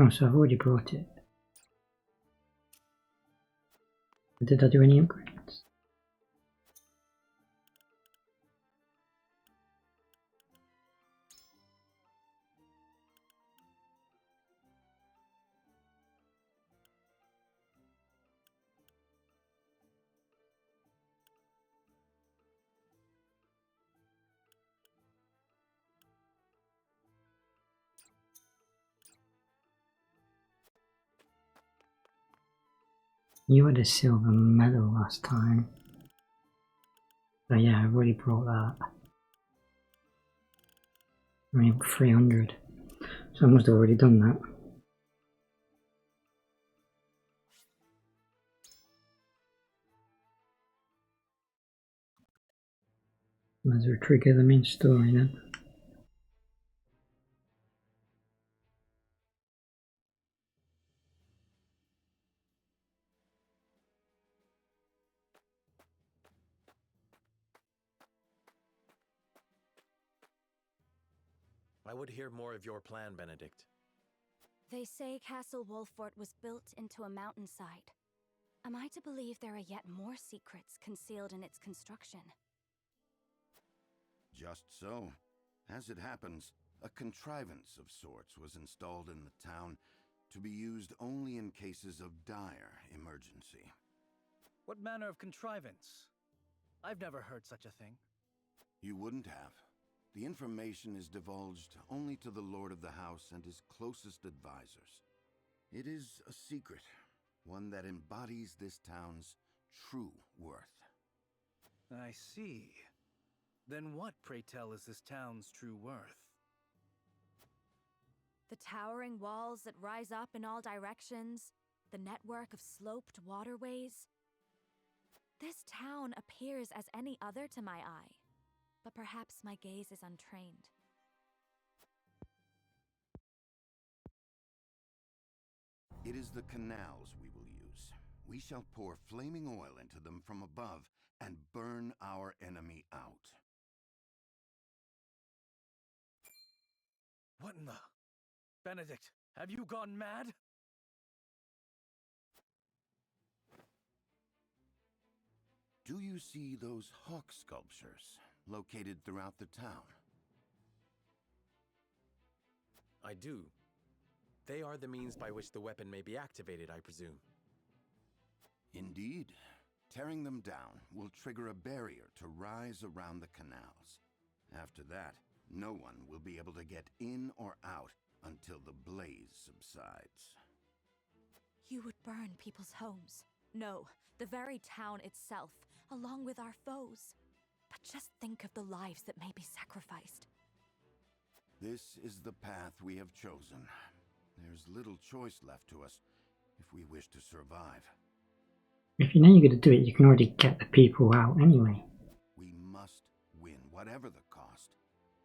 Oh, so I've already brought it. Did I do any upgrades? You had a silver medal last time. Oh yeah, I've already brought that. I mean, 300. So I must have already done that. Let's trigger the main story then. I would hear more of your plan, Benedict. They say Castle Wolfort was built into a mountainside. Am I to believe there are yet more secrets concealed in its construction? Just so. As it happens, a contrivance of sorts was installed in the town to be used only in cases of dire emergency. What manner of contrivance? I've never heard such a thing. You wouldn't have. The information is divulged only to the Lord of the House and his closest advisors. It is a secret, one that embodies this town's true worth. I see. Then what, pray tell, is this town's true worth? The towering walls that rise up in all directions, the network of sloped waterways. This town appears as any other to my eye, but perhaps my gaze is untrained. It is the canals we will use. We shall pour flaming oil into them from above and burn our enemy out. What in the... Benedict, have you gone mad? Do you see those hawk sculptures located throughout the town? I do. They are the means by which the weapon may be activated, I presume. Indeed. Tearing them down will trigger a barrier to rise around the canals. After that, no one will be able to get in or out until the blaze subsides. You would burn people's homes. No, the very town itself, along with our foes. But just think of the lives that may be sacrificed. This is the path we have chosen. There's little choice left to us if we wish to survive. If you know you're going to do it, you can already get the people out anyway. We must win, whatever the cost.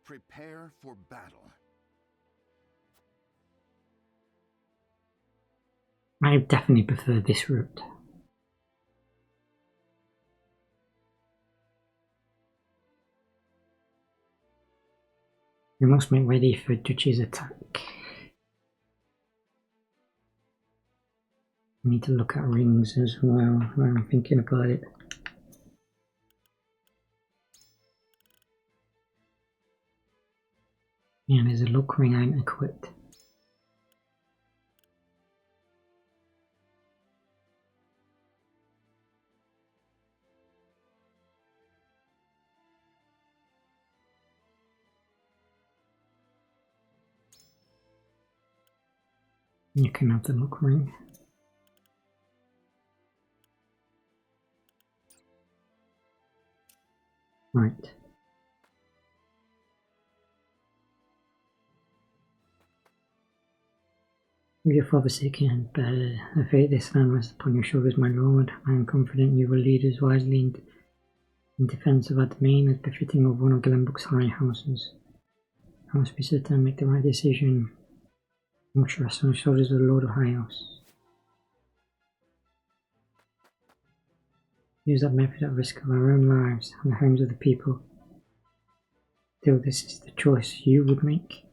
Prepare for battle. I definitely prefer this route. We must make ready for Duchy's attack. We need to look at rings as well when I'm thinking about it. Yeah, there's a look ring I'm equipped. You can have the look ring. Right. Your father's sake and better. The fate this land rests upon your shoulders, my lord. I am confident you will lead us wisely in defence of our domain as befitting of one of Glenbrook's high houses. I must be certain to make the right decision. I must rest on the shoulders of the Lord of High House. Use that method at risk of our own lives and the homes of the people. Still, this is the choice you would make.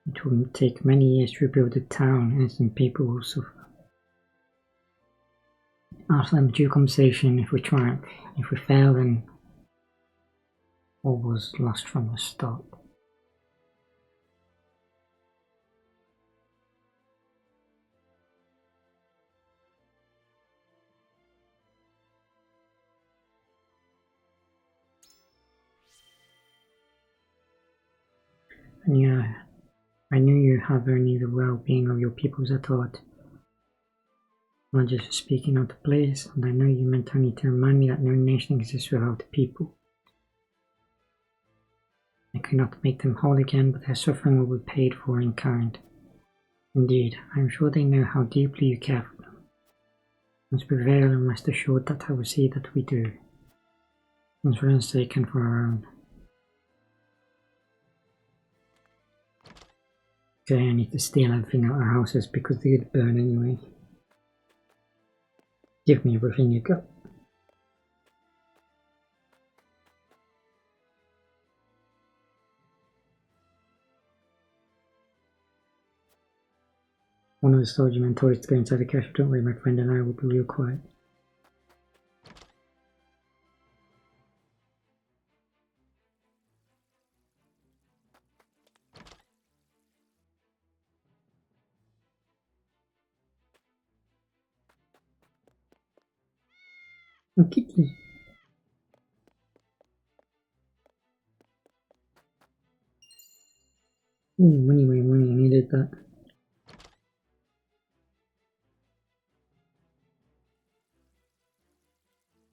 It will take many years to rebuild the town, and some people will suffer. After them, due compensation if we triumph. If we fail, then all was lost from the start. And yeah, I knew you have only the well-being of your peoples at heart, not just speaking out of place, and I know you meant only to remind me that no nation exists without the people. I could not make them whole again, but their suffering will be paid for in kind. Indeed, I am sure they know how deeply you care for them. Let's prevail and rest assured that I will see that we do, and for their sake and for our own. Okay, I need to steal everything out of our houses because they would burn anyway. Give me everything you got. One of the soldier men told us to go inside the castle. Don't worry, my friend and I will be real quiet. Oh, kitty. Ooh, money, I needed that.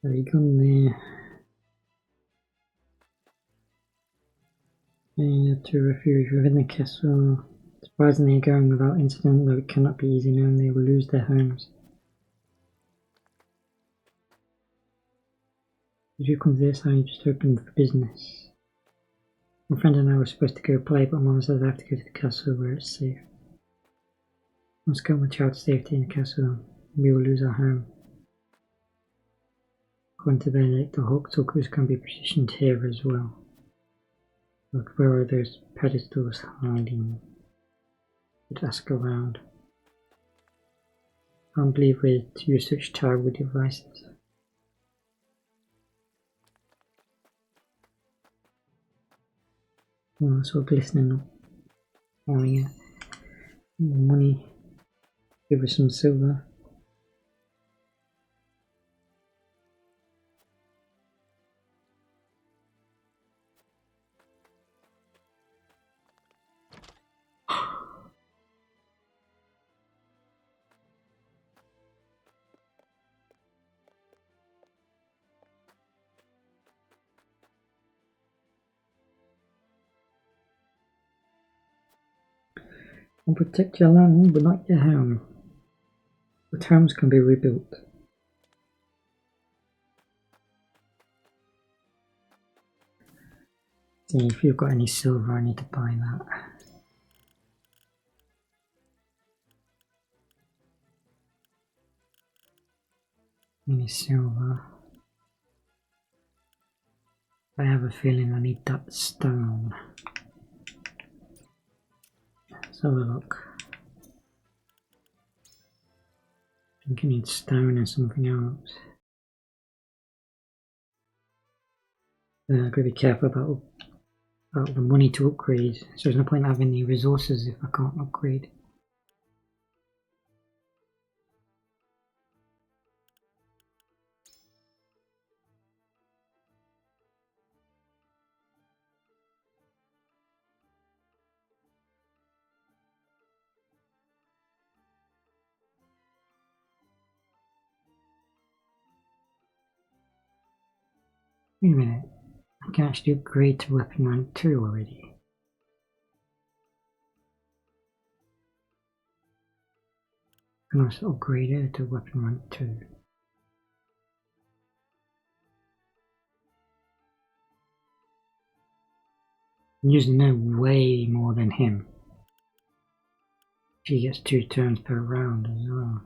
There you go there. And to refuge within the castle. Surprisingly, going without incident, though it cannot be easy knowing they will lose their homes. Did you come to this? I just opened for business. My friend and I were supposed to go play, but Mom says I have to go to the castle where it's safe. Let's go with child's safety in the castle. We will lose our home. According to Benedict, the Hawk Talkers can be positioned here as well. Look, where are those pedestals hiding? Let's ask around. I can't believe we use such terrible devices. Oh, it's all glistening up. Oh yeah. Money. Give us some silver. I'll protect your land, but not your home. But homes can be rebuilt. See, if you've got any silver, I need to buy that. Any silver. I have a feeling I need that stone. Let's have a look. I think I need stone and something else. I've got to be careful about the money to upgrade. So there's no point having the resources if I can't upgrade. Wait a minute. I can actually upgrade to weapon rank 2 already. I can also upgrade it to weapon rank 2. I'm using her way more than him. She gets 2 turns per round as well.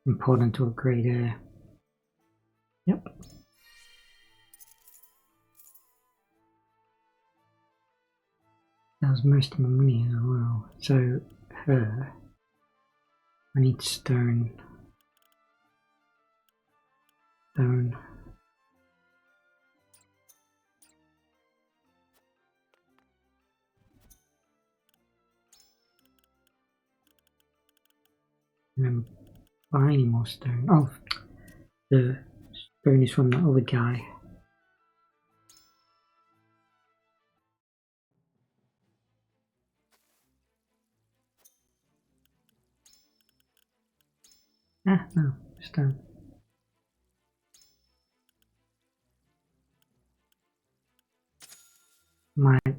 Important to upgrade her. Yep. that was most of my money as well. So, her. I need stone. Stone. And then buy any more stone. Oh, the stone is from that other guy. Ah, no, stone. My. I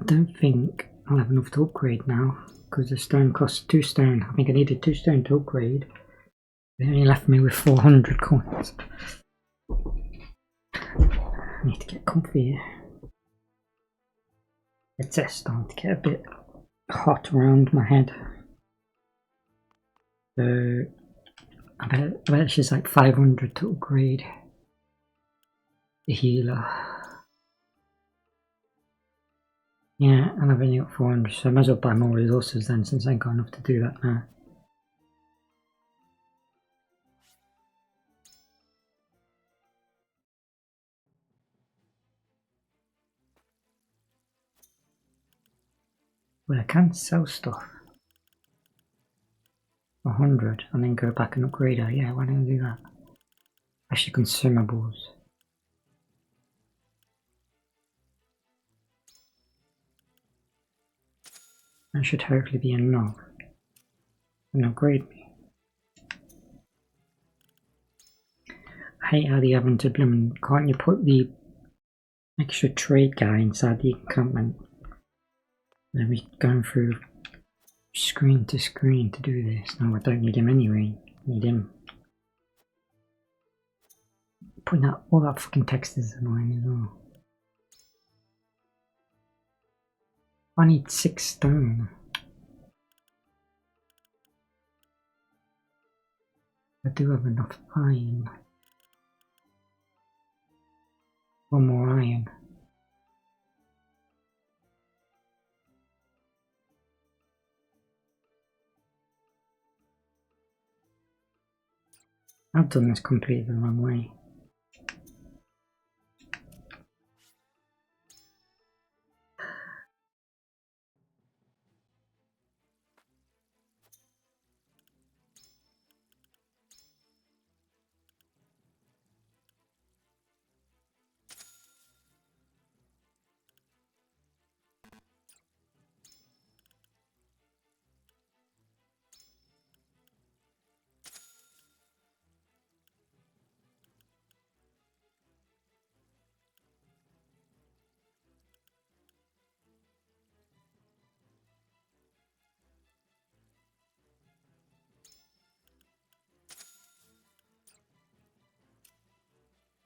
don't think I'll have enough to upgrade now, because the stone costs 2 stone. I think I needed 2 stone to upgrade. They only left me with 400 coins. I need to get comfy. It's starting to get a bit hot around my head. So I bet she's like 500 to upgrade the healer. Yeah, and I've only got 400, so I might as well buy more resources then, since I ain't got enough to do that now. Well, I can sell stuff. 100 and then go back and upgrade her. Yeah, why don't I do that? Actually, consumables. That should hopefully be enough. And upgrade me. I hate how they haven't implemented. Can't you put the extra trade guy inside the encampment? Let me going through screen to screen to do this. No, I don't need him anyway. I need him. Putting out all that fucking text is annoying as well. I need 6 stone. I do have enough iron. 1 more iron. I've done this completely the wrong way.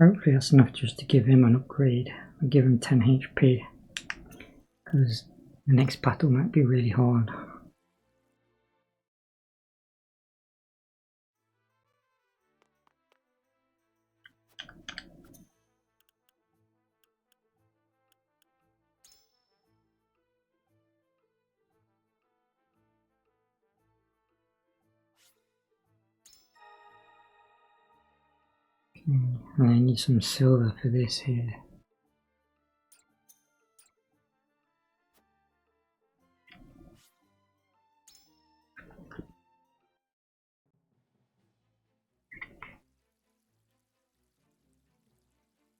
Hopefully that's enough just to give him an upgrade. I'll give him 10 HP. Because the next battle might be really hard. And I need some silver for this here.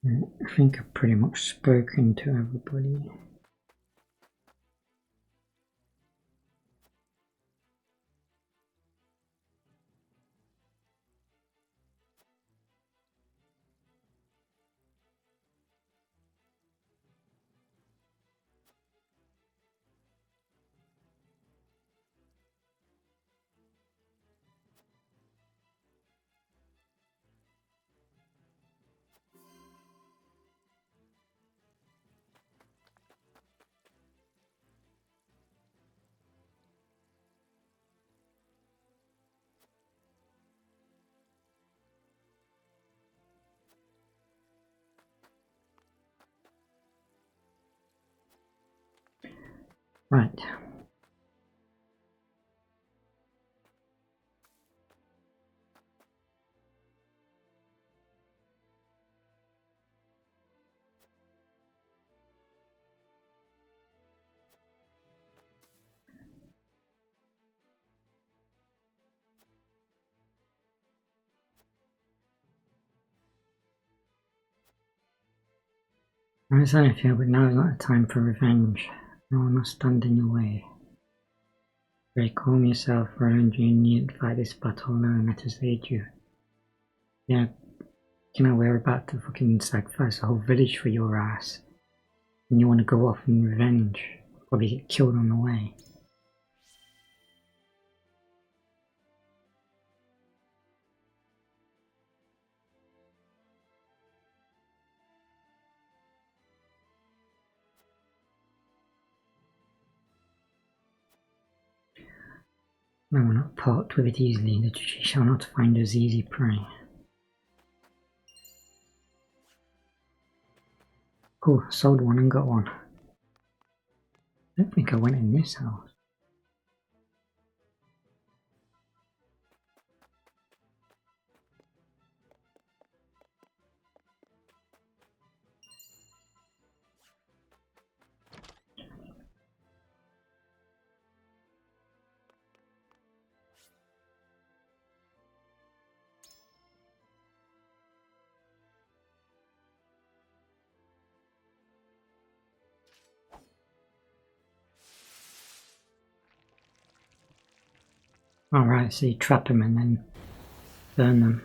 I think I've pretty much spoken to everybody. Right. I understand if you, but now is not a time for revenge. No one must stand in your way. Pray calm yourself, Roland. You need to fight this battle now and let us aid you. Yeah, you know, we're about to fucking sacrifice a whole village for your ass. And you want to go off in revenge. Probably get killed on the way. I will not part with it easily, that she shall not find us easy prey. Cool, sold one and got one. I don't think I went in this house. Alright, so you trap them and then burn them.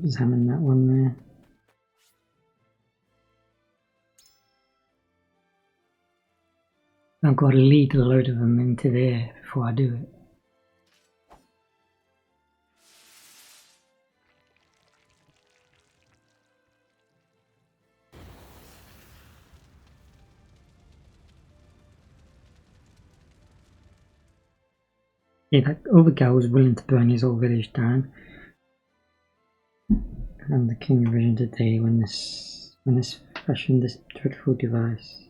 Just having that one there. I've got to lead a load of them into there before I do it. Yeah, that other guy was willing to burn his whole village down. And the king envisioned a day when this fashioned this dreadful device.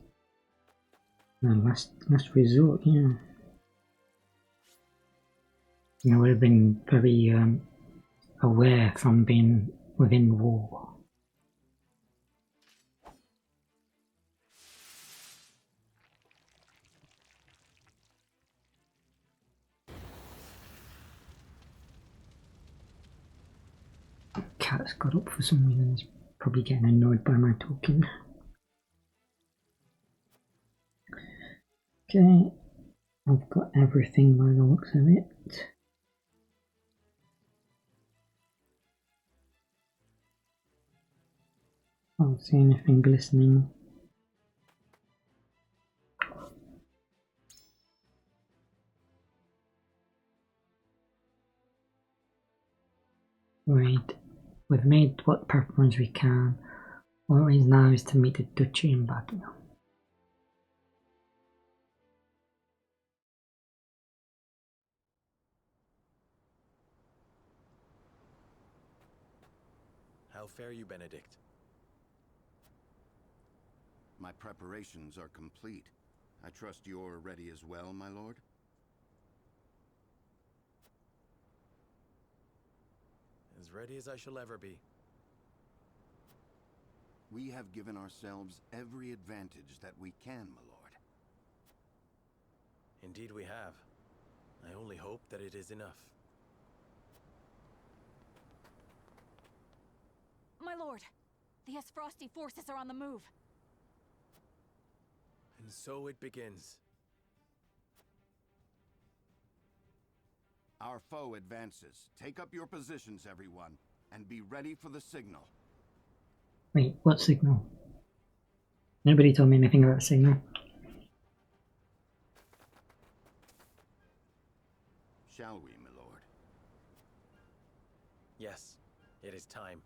Last resort, yeah. I would have been very aware from being within war. Cat's got up for some reason. He's probably getting annoyed by my talking. Okay, I've got everything by the looks of it. I don't see anything glistening. Right, we've made what preference we can. What is now is to meet the duchy in battle. How fare you, Benedict? My preparations are complete. I trust you're ready as well, my lord? As ready as I shall ever be. We have given ourselves every advantage that we can, my lord. Indeed we have. I only hope that it is enough. My lord, the Frosty forces are on the move. And so it begins. Our foe advances. Take up your positions, everyone, and be ready for the signal. Wait, what signal? Nobody told me anything about the signal. Shall we, my lord? Yes, it is time.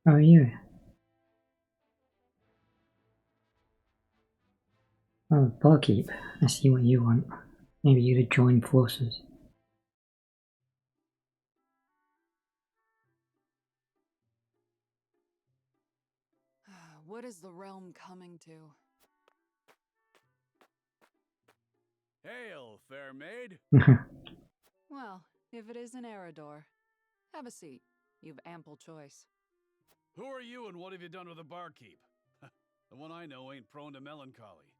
How are you? Oh, barkeep. I see what you want. Maybe you'd join forces. What is the realm coming to? Hail, fair maid! Well, if it isn't Eridor. Have a seat. You've ample choice. Who are you and what have you done with the barkeep? The one I know ain't prone to melancholy.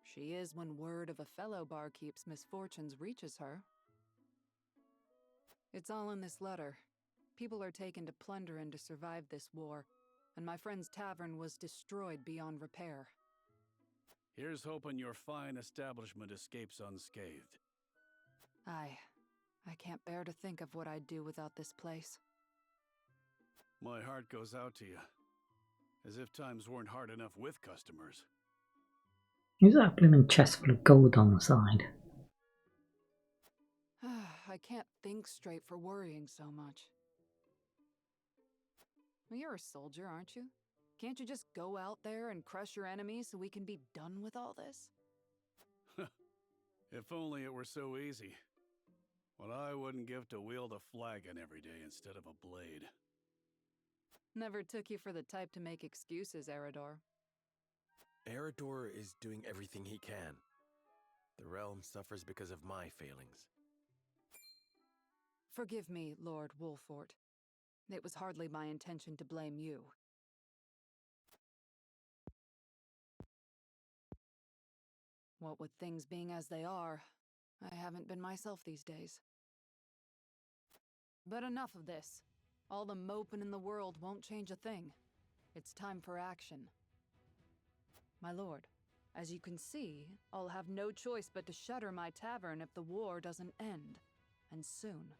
She is when word of a fellow barkeep's misfortunes reaches her. It's all in this letter. People are taken to plunder and to survive this war, and my friend's tavern was destroyed beyond repair. Here's hoping your fine establishment escapes unscathed. I can't bear to think of what I'd do without this place. My heart goes out to you. As if times weren't hard enough with customers. Is that a blooming chest full of gold on the side? I can't think straight for worrying so much. Well, you're a soldier, aren't you? Can't you just go out there and crush your enemies so we can be done with all this? If only it were so easy. What I wouldn't give to wield a flagon every day instead of a blade. Never took you for the type to make excuses, Eridor. Eridor is doing everything he can. The realm suffers because of my failings. Forgive me, Lord Wolfort. It was hardly my intention to blame you. What with things being as they are, I haven't been myself these days. But enough of this. All the moping in the world won't change a thing. It's time for action. My lord, as you can see, I'll have no choice but to shutter my tavern if the war doesn't end, and soon.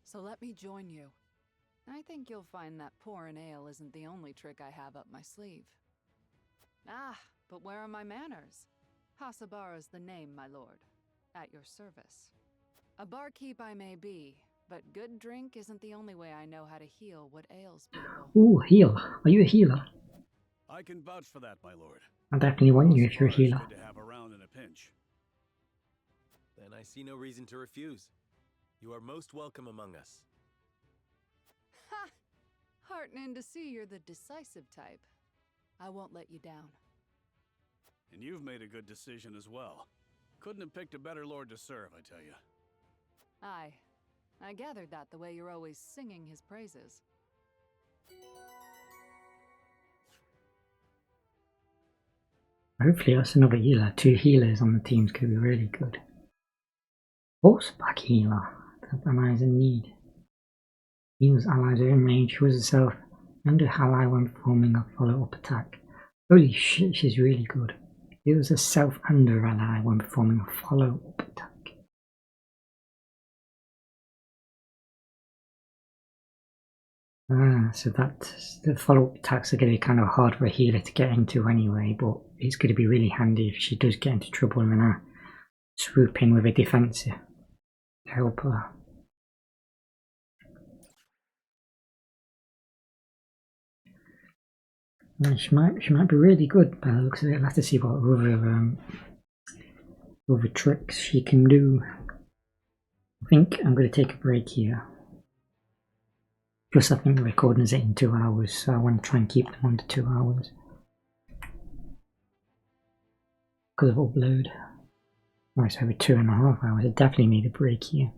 So let me join you. I think you'll find that pouring ale isn't the only trick I have up my sleeve. But where are my manners? Hasabara's the name, my lord. At your service. A barkeep I may be, but good drink isn't the only way I know how to heal what ails people. Ooh, heal. Are you a healer? I can vouch for that, my lord. I definitely want you if you're a healer. Good to have around in a pinch. Then I see no reason to refuse. You are most welcome among us. Ha! Heartening to see you're the decisive type. I won't let you down. And you've made a good decision as well. Couldn't have picked a better lord to serve, I tell you. Aye. I gathered that the way you're always singing his praises. Hopefully that's another healer. 2 healers on the teams could be really good. Horseback healer. Allies in need. Heals allies within range, heals herself, and a ally when performing a follow-up attack. Holy shit, she's really good. Heals herself and her ally when performing a follow-up attack. So that the follow-up attacks are going to be kind of hard for a healer to get into anyway, but it's going to be really handy if she does get into trouble and I swoop in with a defensive to help her. She might be really good by the looks of it. I'll have to see what other tricks she can do. I think I'm going to take a break here. Plus I think the recording is in 2 hours, so I want to try and keep them under 2 hours. Because of upload. Alright, so over 2.5 hours. I definitely need a break here.